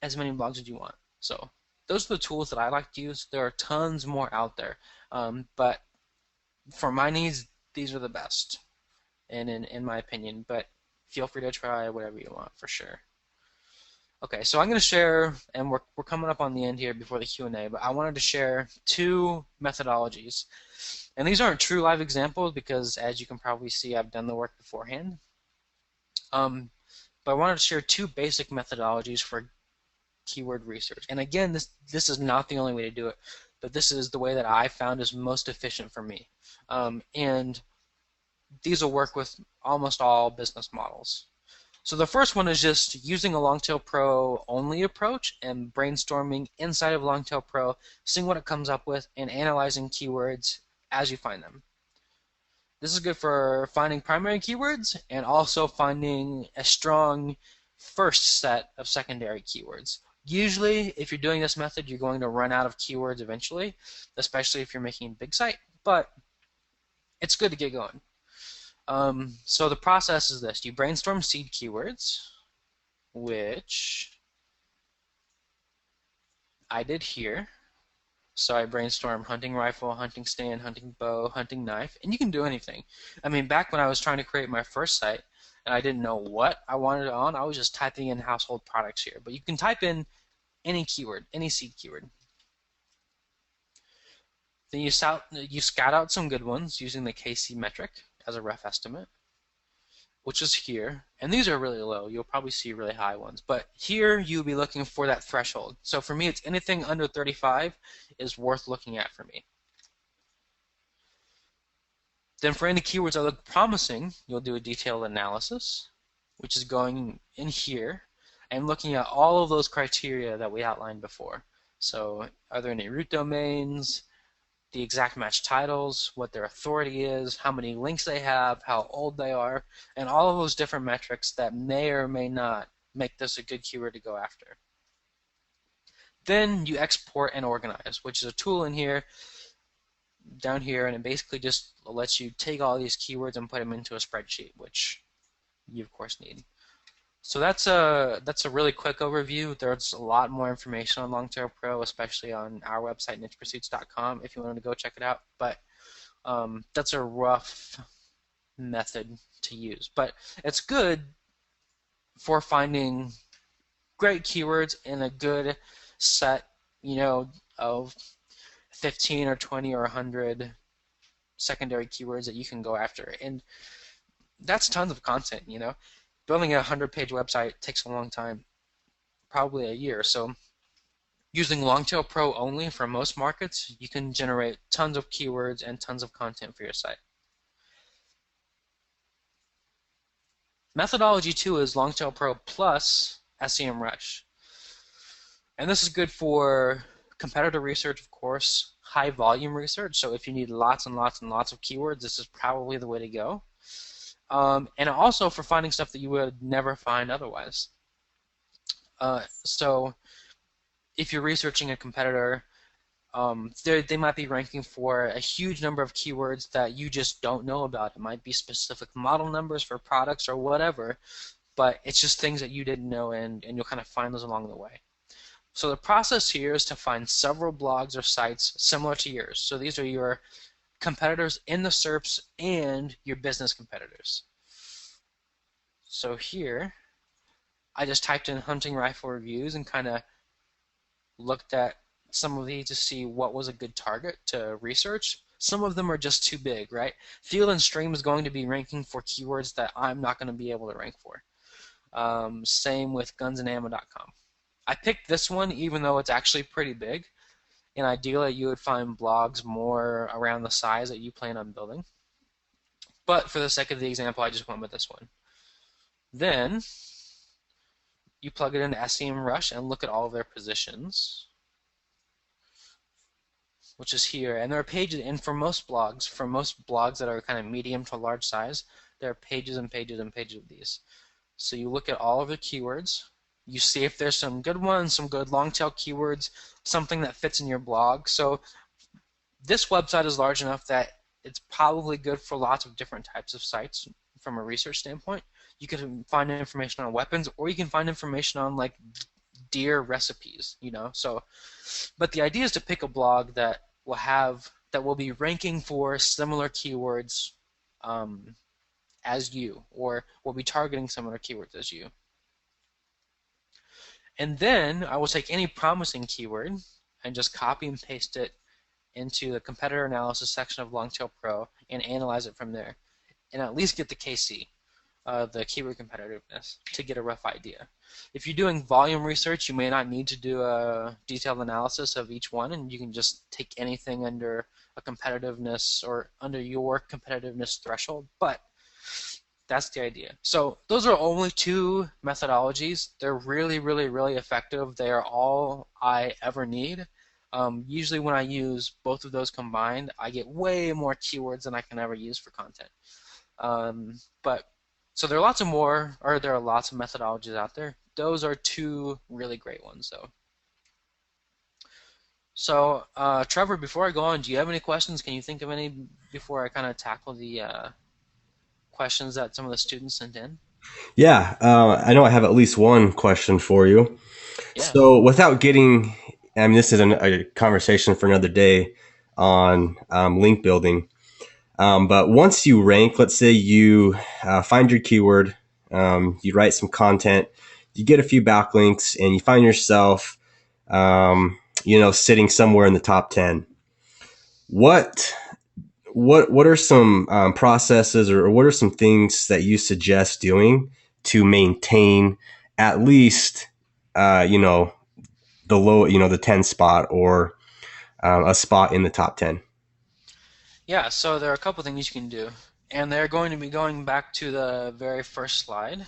as many blogs as you want. So those are the tools that I like to use. There are tons more out there, but for my needs, these are the best, and in my opinion. But feel free to try whatever you want, for sure. Okay, so I'm going to share, and we're coming up on the end here before the Q&A, but I wanted to share 2 methodologies. And these aren't true live examples because, as you can probably see, I've done the work beforehand. But I wanted to share 2 basic methodologies for keyword research. And again, this is not the only way to do it. but this is the way that I found is most efficient for me. And these will work with almost all business models. So the first one is just using a Longtail Pro only approach and brainstorming inside of Longtail Pro, seeing what it comes up with, and analyzing keywords as you find them. This is good for finding primary keywords and also finding a strong first set of secondary keywords. Usually, if you're doing this method, you're going to run out of keywords eventually, especially if you're making a big site, but it's good to get going. So the process is this. You brainstorm seed keywords, which I did here. So I brainstormed hunting rifle, hunting stand, hunting bow, hunting knife, and you can do anything. I mean, back when I was trying to create my first site and I didn't know what I wanted on, I was just typing in household products here. But you can type in any keyword, any seed keyword. Then you scout out some good ones using the KC metric as a rough estimate, which is here. And these are really low. You'll probably see really high ones. But here you'll be looking for that threshold. So for me, it's anything under 35 is worth looking at for me. Then for any keywords that look promising, you'll do a detailed analysis, which is going in here and looking at all of those criteria that we outlined before. So are there any root domains, the exact match titles, what their authority is, how many links they have, how old they are, and all of those different metrics that may or may not make this a good keyword to go after. Then you export and organize, which is a tool in here, down here, and it basically just lets you take all these keywords and put them into a spreadsheet, which you of course need. So that's a really quick overview. There's a lot more information on Longtail Pro, especially on our website, nichepursuits.com, if you wanted to go check it out. But that's a rough method to use. But it's good for finding great keywords in a good set, of 15 or 20 or 100 secondary keywords that you can go after. And that's tons of content, Building a 100-page website takes a long time, probably a year. So using Longtail Pro only for most markets, you can generate tons of keywords and tons of content for your site. Methodology 2 is Longtail Pro plus SEMrush. And this is good for competitor research, of course, high volume research. So if you need lots and lots and lots of keywords, this is probably the way to go. And also for finding stuff that you would never find otherwise. So if you're researching a competitor, they might be ranking for a huge number of keywords that you just don't know about. It might be specific model numbers for products or whatever, but it's just things that you didn't know, and you'll kind of find those along the way. So the process here is to find several blogs or sites similar to yours. So these are your competitors in the SERPs and your business competitors. So here, I just typed in hunting rifle reviews and kind of looked at some of these to see what was a good target to research. Some of them are just too big, right? Field and Stream is going to be ranking for keywords that I'm not going to be able to rank for. Same with gunsandammo.com. I picked this one even though it's actually pretty big, and ideally you would find blogs more around the size that you plan on building. But for the sake of the example, I just went with this one. Then you plug it into SEMrush and look at all of their positions, which is here. And there are pages, and for most blogs that are kind of medium to large size, there are pages and pages and pages of these. So you look at all of the keywords, you see if there's some good ones, some good long tail keywords, something that fits in your blog. So this website is large enough that it's probably good for lots of different types of sites from a research standpoint. You can find information on weapons, or you can find information on like deer recipes, So, but the idea is to pick a blog that will be ranking for similar keywords as you, or will be targeting similar keywords as you. And then I will take any promising keyword and just copy and paste it into the competitor analysis section of Longtail Pro and analyze it from there, and at least get the KC. the keyword competitiveness to get a rough idea. If you're doing volume research, you may not need to do a detailed analysis of each one, and you can just take anything under a competitiveness or under your competitiveness threshold. But that's the idea. So those are only two methodologies. They're really, really, really effective. They are all I ever need. Usually when I use both of those combined, I get way more keywords than I can ever use for content. But so there are lots of more, or there are lots of methodologies out there. Those are two really great ones, though. So, Trevor, before I go on, do you have any questions? Can you think of any before I kind of tackle the questions that some of the students sent in? Yeah, I know I have at least one question for you. Yeah. So, without getting, I mean, this is a conversation for another day on link building. But once you rank, let's say you find your keyword, you write some content, you get a few backlinks, and you find yourself, sitting somewhere in the top 10. What what are some processes or what are some things that you suggest doing to maintain at least you know the low the 10 spot or a spot in the top 10? Yeah, so there are a couple things you can do, and they're going to be going back to the very first slide,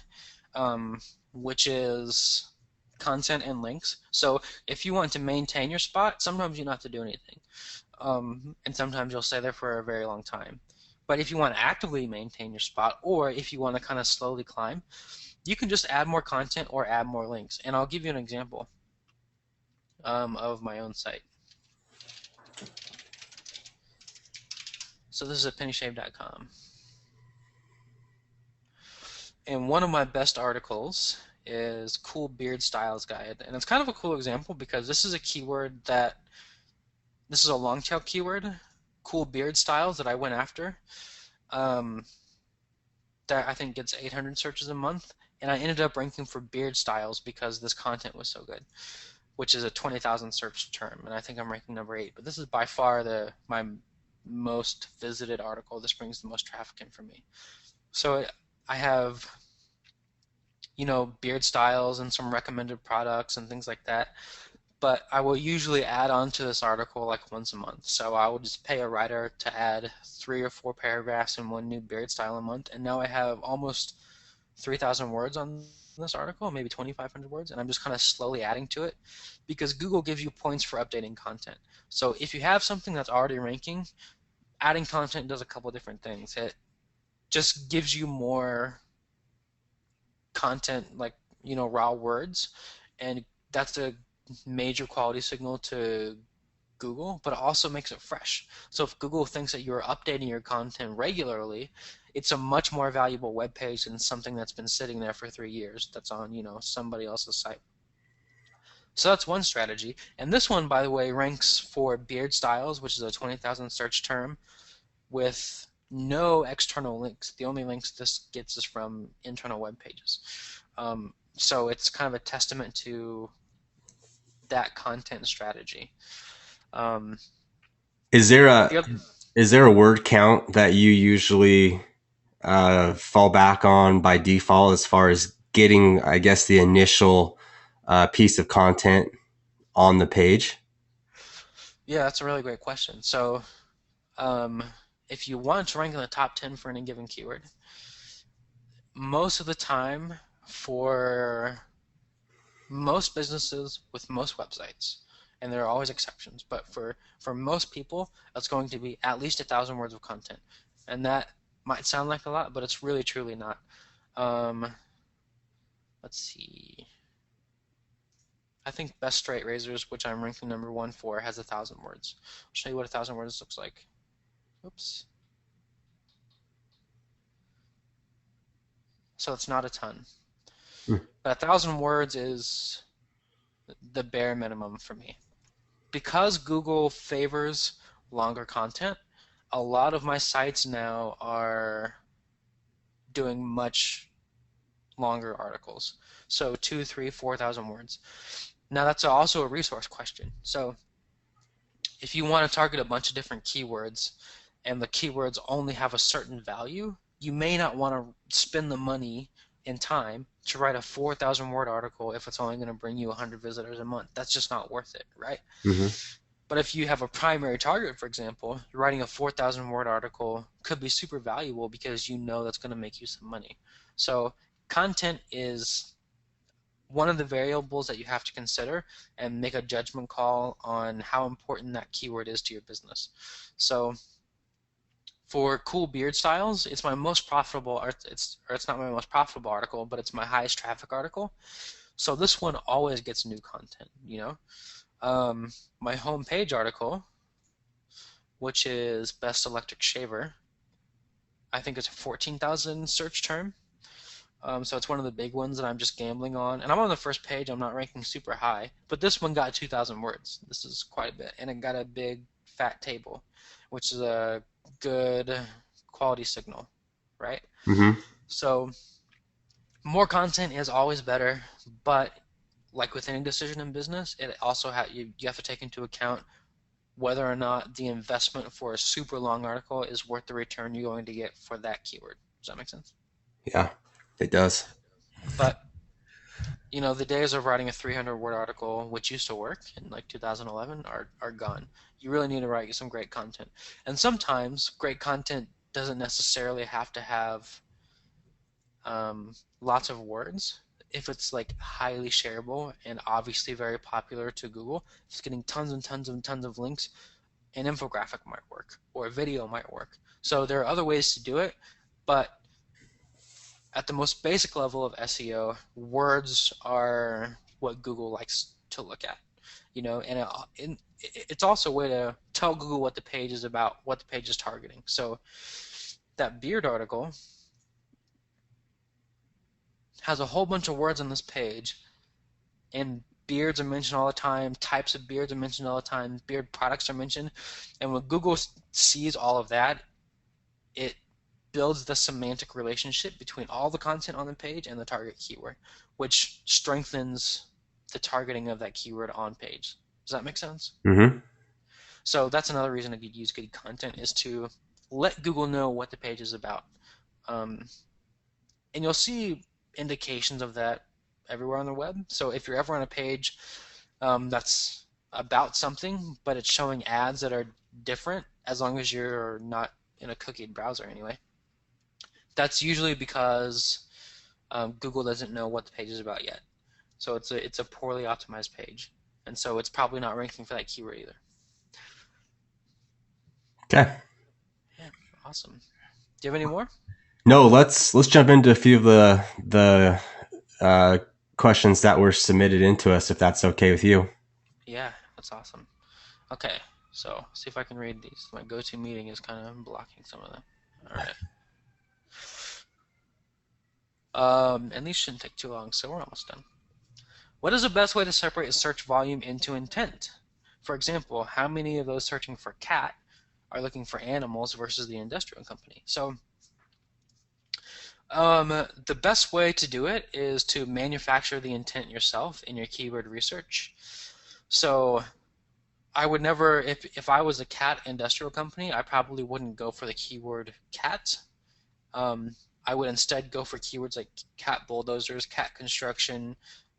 um, which is content and links. So if you want to maintain your spot, sometimes you don't have to do anything, and sometimes you'll stay there for a very long time. But if you want to actively maintain your spot, or if you want to kind of slowly climb, you can just add more content or add more links. And I'll give you an example of my own site. So this is at pennyshave.com. And one of my best articles is Cool Beard Styles Guide. And it's kind of a cool example because this is a keyword that, this is a long tail keyword, cool beard styles, that I went after. Um, that I think gets 800 searches a month. And I ended up ranking for beard styles because this content was so good, which is a 20,000 search term. And I think I'm ranking number 8. But this is by far my most visited article. This brings the most traffic in for me. So I have beard styles and some recommended products and things like that. But I will usually add on to this article like once a month. So I will just pay a writer to add 3 or 4 paragraphs and one new beard style a month. And now I have almost 3,000 words on this article, maybe 2,500 words, and I'm just kind of slowly adding to it because Google gives you points for updating content. So if you have something that's already ranking, adding content does a couple different things. It just gives you more content, like raw words, and that's a major quality signal to Google, but it also makes it fresh. So if Google thinks that you're updating your content regularly, it's a much more valuable web page than something that's been sitting there for 3 years that's on somebody else's site. So that's one strategy. And this one, by the way, ranks for beard styles, which is a 20,000 search term with no external links. The only links this gets is from internal web pages. So it's kind of a testament to that content strategy. Um, Is there the a other, is there a word count that you usually fall back on by default as far as getting, I guess, the initial piece of content on the page? yeah, that's a really great question. So um, if you want to rank in the top 10 for any given keyword, most of the time for most businesses with most websites, and there are always exceptions, but for most people, that's going to be at least 1,000 words of content, and that might sound like a lot, but it's really truly not. Um, let's see. I think Best Straight Razors, which I'm ranking number 1 for, has 1,000 words. I'll show you what 1,000 words looks like. Oops. So it's not a ton, Hmm. but 1,000 words is the bare minimum for me. Because Google favors longer content, a lot of my sites now are doing much longer articles. So 2, 3, 4,000 words. Now that's also a resource question. So if you want to target a bunch of different keywords and the keywords only have a certain value, you may not want to spend the money and time to write a 4,000 word article if it's only going to bring you 100 visitors a month. That's just not worth it, right? Mm-hmm. But if you have a primary target, for example, writing a 4,000 word article could be super valuable because you know that's going to make you some money. So content is one of the variables that you have to consider and make a judgment call on how important that keyword is to your business. So for cool beard styles, it's my most profitable, or it's not my most profitable article, but it's my highest traffic article. So this one always gets new content, you know. My homepage article, which is best electric shaver, I think it's a 14,000 search term. So it's one of the big ones that I'm just gambling on. And I'm on the first page. I'm not ranking super high. But this one got 2,000 words. This is quite a bit. And it got a big fat table, which is a good quality signal, right? Mm-hmm. So more content is always better. But like with any decision in business, it also you have to take into account whether or not the investment for a super long article is worth the return you're going to get for that keyword. Does that make sense? Yeah, it does. But the days of writing a 300 word article, which used to work in like 2011, are gone. You really need to write some great content. And sometimes great content doesn't necessarily have to have lots of words. If it's like highly shareable and obviously very popular to Google, if it's getting tons and tons and tons of links, an infographic might work or a video might work. So there are other ways to do it, but at the most basic level of SEO, words are what Google likes to look at. And it's also a way to tell Google what the page is about, what the page is targeting. So that beard article has a whole bunch of words on this page, and beards are mentioned all the time, types of beards are mentioned all the time, beard products are mentioned. And when Google sees all of that, it builds the semantic relationship between all the content on the page and the target keyword, which strengthens the targeting of that keyword on page. Does that make sense? Mm-hmm. So that's another reason to use good content is to let Google know what the page is about. Um, and you'll see indications of that everywhere on the web. So if you're ever on a page that's about something, but it's showing ads that are different, as long as you're not in a cookied browser anyway, that's usually because Google doesn't know what the page is about yet. So it's a poorly optimized page, and so it's probably not ranking for that keyword either. Okay. Yeah, awesome. Do you have any more? No, let's jump into a few of the uh, questions that were submitted into us, if that's okay with you. Yeah, that's awesome. Okay, so see if I can read these. My GoToMeeting is kind of blocking some of them. All right. And these shouldn't take too long, so we're almost done. What is the best way to separate search volume into intent? For example, how many of those searching for cat are looking for animals versus the industrial company? So the best way to do it is to manufacture the intent yourself in your keyword research. So I would never, if I was a cat industrial company, I probably wouldn't go for the keyword cat. Um, I would instead go for keywords like cat bulldozers, cat construction,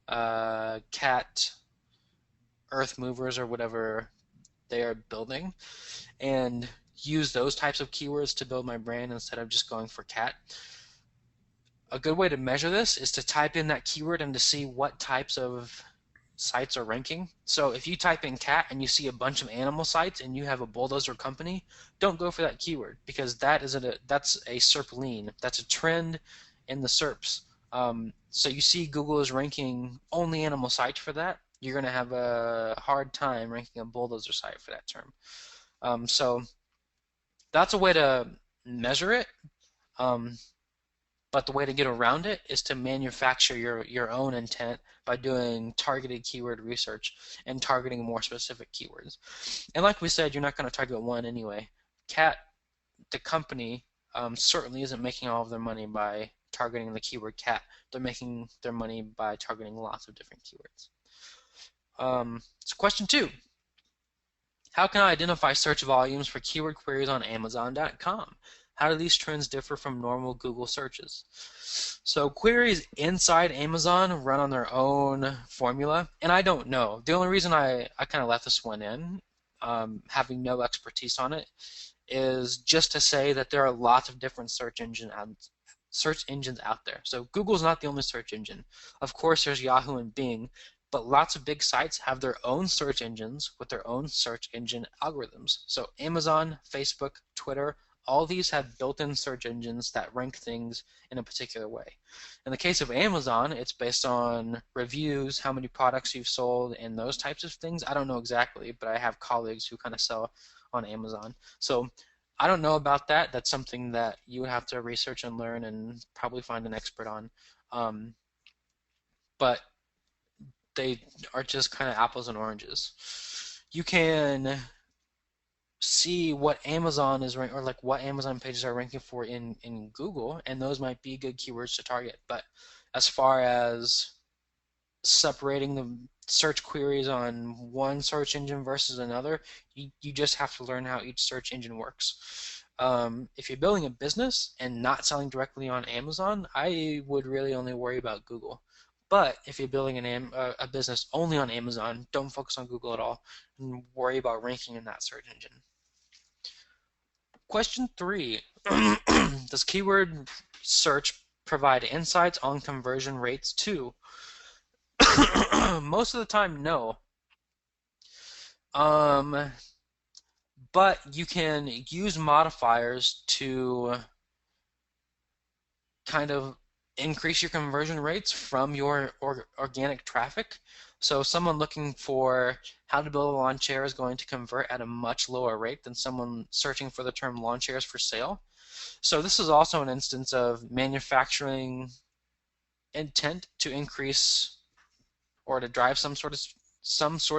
cat earth movers, or whatever they are building, and use those types of keywords to build my brand instead of just going for cat. A good way to measure this is to type in that keyword and to see what types of sites are ranking. So if you type in cat and you see a bunch of animal sites and you have a bulldozer company, don't go for that keyword because that's a SERP lean. That's a trend in the SERPs. So you see Google is ranking only animal sites for that. You're going to have a hard time ranking a bulldozer site for that term. So that's a way to measure it. Um, but the way to get around it is to manufacture your own intent by doing targeted keyword research and targeting more specific keywords. And like we said, you're not going to target one anyway. Cat, the company, certainly isn't making all of their money by targeting the keyword cat. They're making their money by targeting lots of different keywords. So question 2. How can I identify search volumes for keyword queries on Amazon.com? How do these trends differ from normal Google searches? So queries inside Amazon run on their own formula, and I don't know. The only reason I kind of left this one in, having no expertise on it, is just to say that there are lots of different search engines out there. So Google's not the only search engine. Of course, there's Yahoo and Bing, but lots of big sites have their own search engines with their own search engine algorithms. So Amazon, Facebook, Twitter, all these have built-in search engines that rank things in a particular way. In the case of Amazon, it's based on reviews, how many products you've sold, and those types of things. I don't know exactly, but I have colleagues who kind of sell on Amazon. So I don't know about that. That's something that you would have to research and learn and probably find an expert on. Um, but they are just kind of apples and oranges. You can see what Amazon is ranking, or like what Amazon pages are ranking for in Google, and those might be good keywords to target. But as far as separating the search queries on one search engine versus another, you just have to learn how each search engine works. If you're building a business and not selling directly on Amazon, I would really only worry about Google. But if you're building a business only on Amazon, don't focus on Google at all and worry about ranking in that search engine. Question 3. Does keyword search provide insights on conversion rates too? Most of the time, no. But you can use modifiers to kind of increase your conversion rates from your organic traffic. So someone looking for how to build a lawn chair is going to convert at a much lower rate than someone searching for the term lawn chairs for sale. So this is also an instance of manufacturing intent to increase or to drive some sort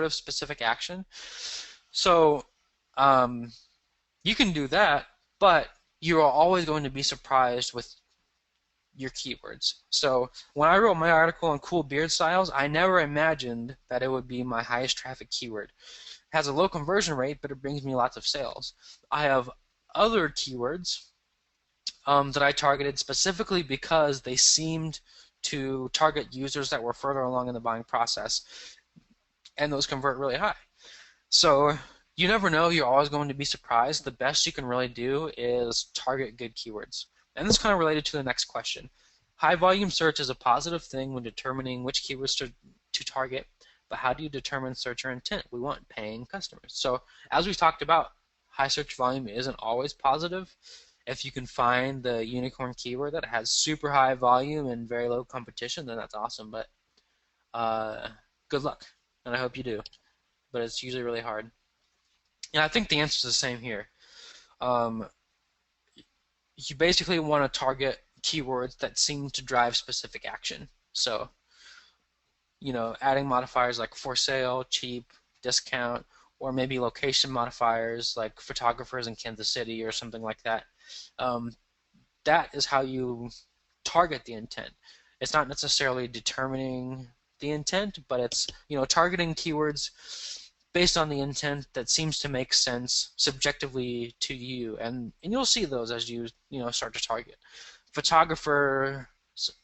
of specific action. So you can do that, but you are always going to be surprised with your keywords. So when I wrote my article on cool beard styles, I never imagined that it would be my highest traffic keyword. It has a low conversion rate, but it brings me lots of sales. I have other keywords that I targeted specifically because they seemed to target users that were further along in the buying process, and those convert really high. So you never know. You're always going to be surprised. The best you can really do is target good keywords. And this is kind of related to the next question. High volume search is a positive thing when determining which keywords to target, but how do you determine searcher intent? We want paying customers. So as we've talked about, high search volume isn't always positive. If you can find the unicorn keyword that has super high volume and very low competition, then that's awesome. But good luck, and I hope you do. But it's usually really hard. And I think the answer is the same here. Um, you basically want to target keywords that seem to drive specific action. So, adding modifiers like for sale, cheap, discount, or maybe location modifiers like photographers in Kansas City or something like that. Um, that is how you target the intent. It's not necessarily determining the intent, but it's targeting keywords based on the intent that seems to make sense subjectively to you, and you'll see those as you start to target. Photographer,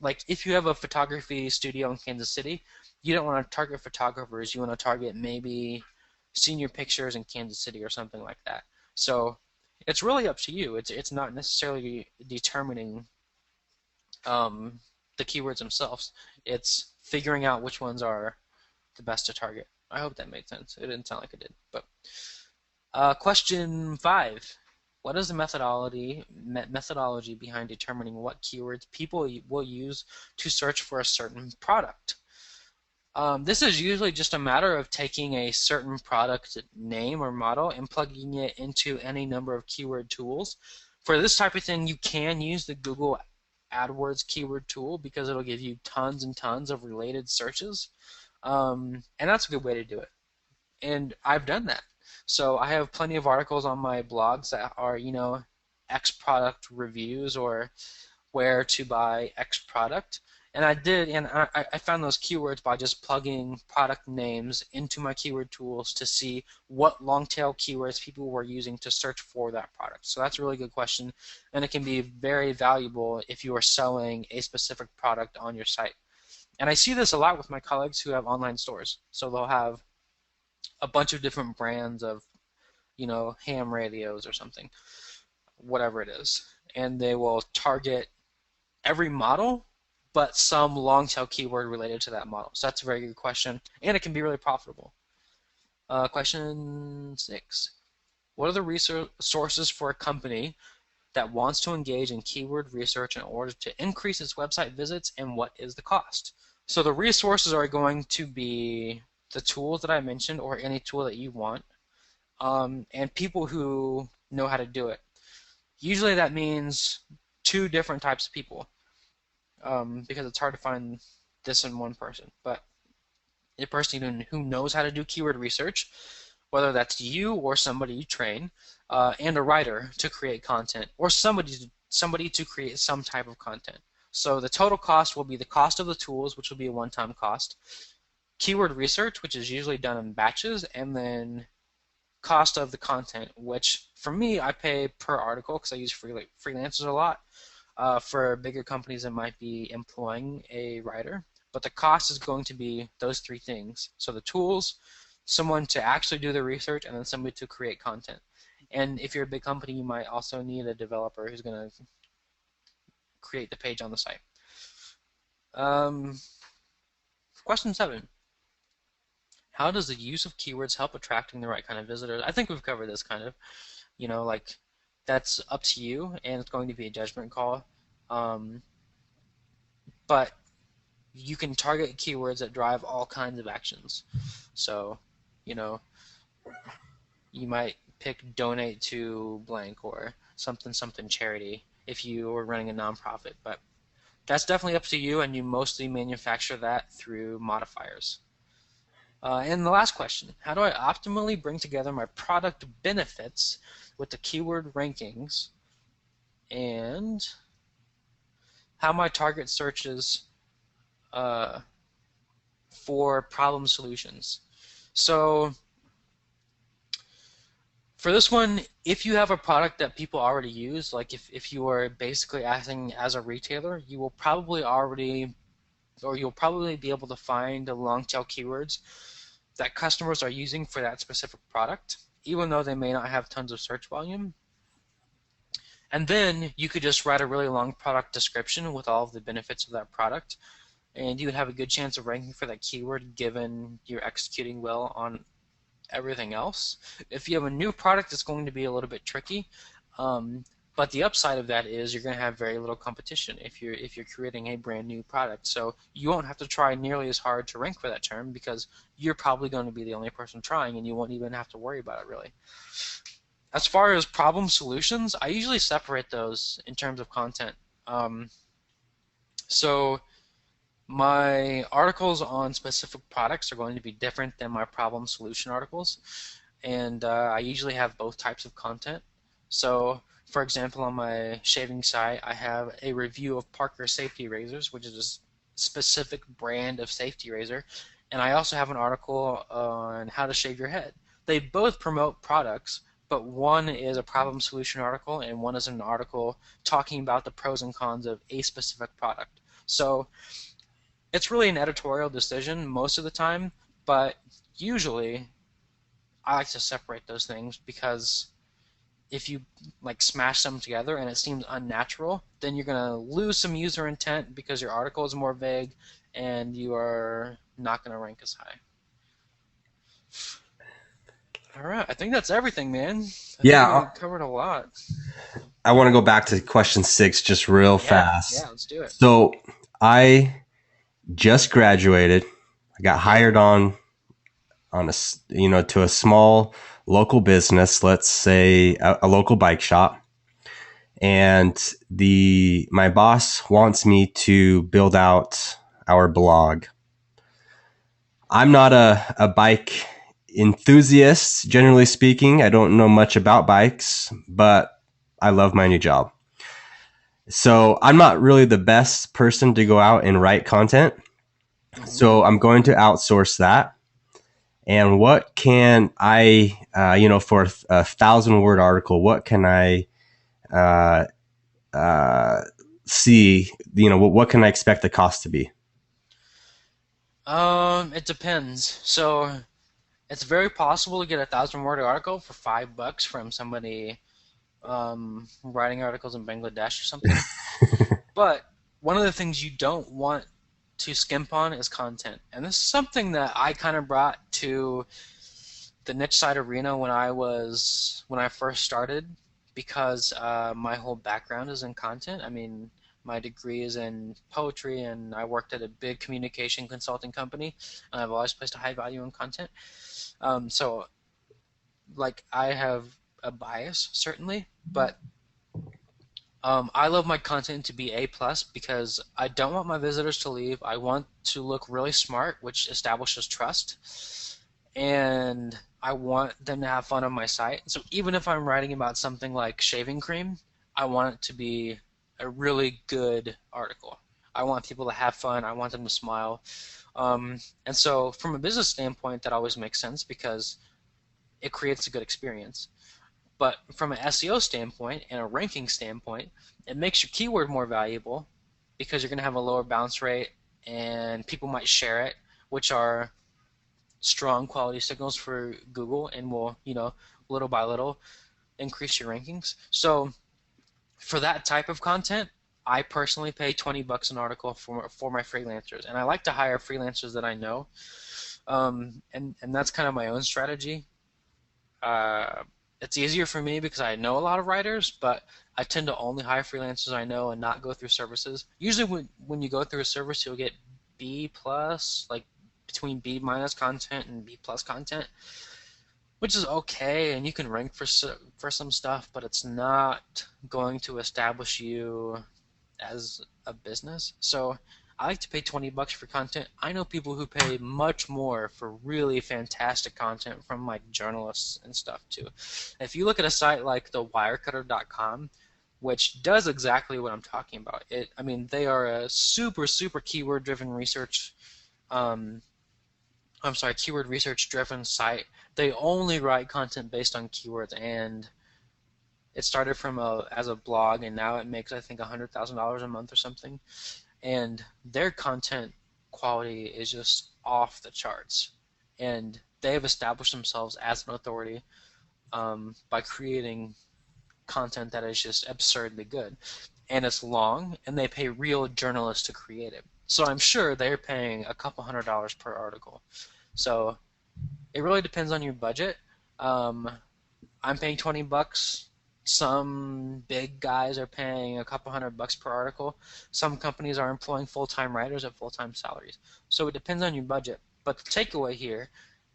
like if you have a photography studio in Kansas City, you don't want to target photographers. You want to target maybe senior pictures in Kansas City or something like that. So it's really up to you. It's not necessarily determining the keywords themselves. It's figuring out which ones are the best to target. I hope that made sense. It didn't sound like it did. But question 5. What is the methodology behind determining what keywords people will use to search for a certain product? This is usually just a matter of taking a certain product name or model and plugging it into any number of keyword tools. For this type of thing, you can use the Google AdWords keyword tool because it'll give you tons and tons of related searches. And that's a good way to do it. And I've done that. So I have plenty of articles on my blogs that are, X product reviews or where to buy X product. And I did, and I found those keywords by just plugging product names into my keyword tools to see what long tail keywords people were using to search for that product. So that's a really good question, and it can be very valuable if you are selling a specific product on your site. And I see this a lot with my colleagues who have online stores. So they'll have a bunch of different brands of, ham radios or something, whatever it is. And they will target every model, but some long tail keyword related to that model. So that's a very good question, and it can be really profitable. Question 6. What are the resources for a company that wants to engage in keyword research in order to increase its website visits, and what is the cost? So the resources are going to be the tools that I mentioned, or any tool that you want, and people who know how to do it. Usually that means two different types of people, because it's hard to find this in one person. But a person who knows how to do keyword research, whether that's you or somebody you train, and a writer to create content, or somebody to create some type of content. So the total cost will be the cost of the tools, which will be a one-time cost, keyword research, which is usually done in batches, and then cost of the content, which for me I pay per article because I use freelancers a lot. For bigger companies, it might be employing a writer, but the cost is going to be those three things. So the tools, someone to actually do the research, and then somebody to create content. And if you're a big company, you might also need a developer who's going to create the page on the site. Um, Question 7. How does the use of keywords help attracting the right kind of visitors? I think we've covered this kind of, like that's up to you, and it's going to be a judgment call. Um, but you can target keywords that drive all kinds of actions. So, you know, you might pick donate to blank or something something charity if you are running a nonprofit, but that's definitely up to you, and you mostly manufacture that through modifiers. And the last question, how do I optimally bring together my product benefits with the keyword rankings, and how my target searches uh, for problem solutions? So for this one, if you have a product that people already use, like if you are basically acting as a retailer, you'll probably be able to find the long tail keywords that customers are using for that specific product, even though they may not have tons of search volume. And then you could just write a really long product description with all of the benefits of that product, and you would have a good chance of ranking for that keyword given you're executing well on everything else. If you have a new product, it's going to be a little bit tricky. But the upside of that is you're going to have very little competition if you're creating a brand new product. So you won't have to try nearly as hard to rank for that term because you're probably going to be the only person trying, and you won't even have to worry about it really. As far as problem solutions, I usually separate those in terms of content. So my articles on specific products are going to be different than my problem solution articles, and I usually have both types of content. So, for example, on my shaving site, I have a review of Parker safety razors, which is a specific brand of safety razor, and I also have an article on how to shave your head. They both promote products, but one is a problem solution article, and one is an article talking about the pros and cons of a specific product. So it's really an editorial decision most of the time, but usually I like to separate those things because if you like smash them together and it seems unnatural, then you're going to lose some user intent because your article is more vague and you are not going to rank as high. All right, I think that's everything, man. I think Yeah, we covered a lot. I want to go back to question 6 just real Yeah, fast. let's do it. So I just graduated. I got hired on to a small local business, let's say a local bike shop, and the my boss wants me to build out our blog. I'm not a bike enthusiast, generally speaking. I don't know much about bikes, but I love my new job. So I'm not really the best person to go out and write content. Hmm. So I'm going to outsource that. And what can I, for a 1,000 word article, what can I uh, uh, see? What can I expect the cost to be? It depends. So it's very possible to get a 1,000 word article for $5 from somebody writing articles in Bangladesh or something. But one of the things you don't want to skimp on is content. And this is something that I kind of brought to the niche side arena when I first started, because my whole background is in content. I mean, my degree is in poetry, and I worked at a big communication consulting company, and I've always placed a high value in content. So, like, I have a bias certainly, but I love my content to be A plus because I don't want my visitors to leave. I want to look really smart, which establishes trust, and I want them to have fun on my site. So even if I'm writing about something like shaving cream, I want it to be a really good article. I want people to have fun. I want them to smile. And so from a business standpoint, that always makes sense because it creates a good experience. But from an SEO standpoint and a ranking standpoint, it makes your keyword more valuable because you're going to have a lower bounce rate and people might share it, which are strong quality signals for Google and will, little by little increase your rankings. So for that type of content, I personally pay $20 an article for my freelancers, and I like to hire freelancers that I know, and that's kind of my own strategy. Uh, it's easier for me because I know a lot of writers, but I tend to only hire freelancers I know and not go through services. Usually, when you go through a service, you'll get B plus, like between B minus content and B plus content, which is okay, and you can rank for some stuff, but it's not going to establish you as a business. So I like to pay $20 for content. I know people who pay much more for really fantastic content from like journalists and stuff too. If you look at a site like thewirecutter.com, which does exactly what I'm talking about, I mean, they are a super keyword driven research um, I'm sorry, keyword research driven site. They only write content based on keywords, and it started from as a blog, and now it makes I think $100,000 a month or something. And their content quality is just off the charts, and they have established themselves as an authority by creating content that is just absurdly good. And it's long, and they pay real journalists to create it. So I'm sure they're paying a couple $100 per article. So it really depends on your budget. Um, I'm paying $20. Some big guys are paying a couple $100 per article. Some companies are employing full-time writers at full-time salaries. So it depends on your budget. But the takeaway here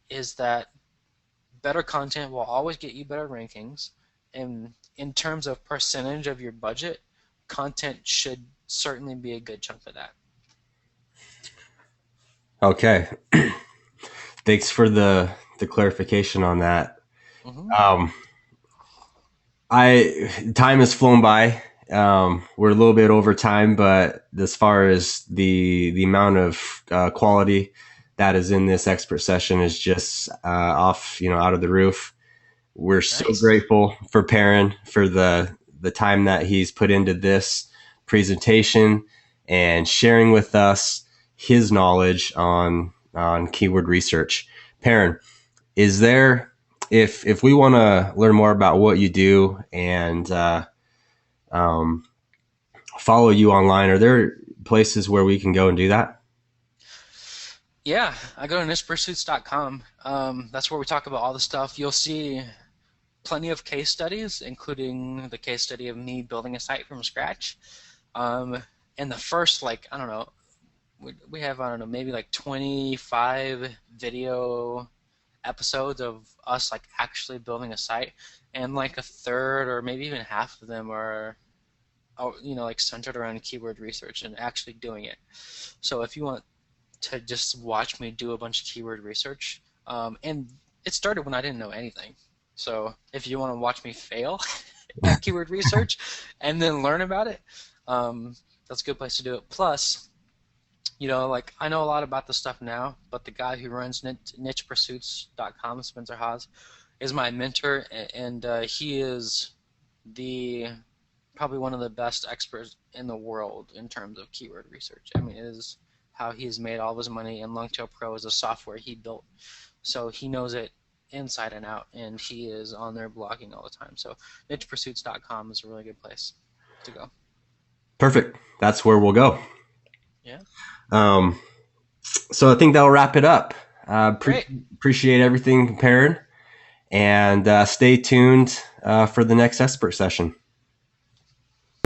is that better content will always get you better rankings. And in terms of percentage of your budget, content should certainly be a good chunk of that. Okay, thanks for the clarification on that. Hmm. Um, I time has flown by. We're a little bit over time, but as far as the amount of quality that is in this expert session is just off, out of the roof. We're so Nice. grateful for Perrin for the time that he's put into this presentation and sharing with us his knowledge on keyword research. Perrin, is there, if we want to learn more about what you do and um, follow you online, are there places where we can go and do that? Yeah, I go to nichepursuits.com. That's where we talk about all the stuff. You'll see plenty of case studies, including the case study of me building a site from scratch. Um, and the first, like, I don't know, we have, I don't know, maybe like 25 video episodes of us like actually building a site, and like a third or maybe even half of them are, like centered around keyword research and actually doing it. So if you want to just watch me do a bunch of keyword research. And it started when I didn't know anything. So if you want to watch me fail at keyword research and then learn about it, Um, that's a good place to do it. Plus, like I know a lot about this stuff now, but the guy who runs nichepursuits.com, Spencer Haas, is my mentor, and he is the probably one of the best experts in the world in terms of keyword research. I mean, it is how he has made all of his money, and Longtail Pro is a software he built. So he knows it inside and out, and he is on there blogging all the time. So nichepursuits.com is a really good place to go. Perfect. That's where we'll go. Yeah. Um, so I think that'll wrap it up. Great. Appreciate everything, Perrin, and stay tuned for the next expert session.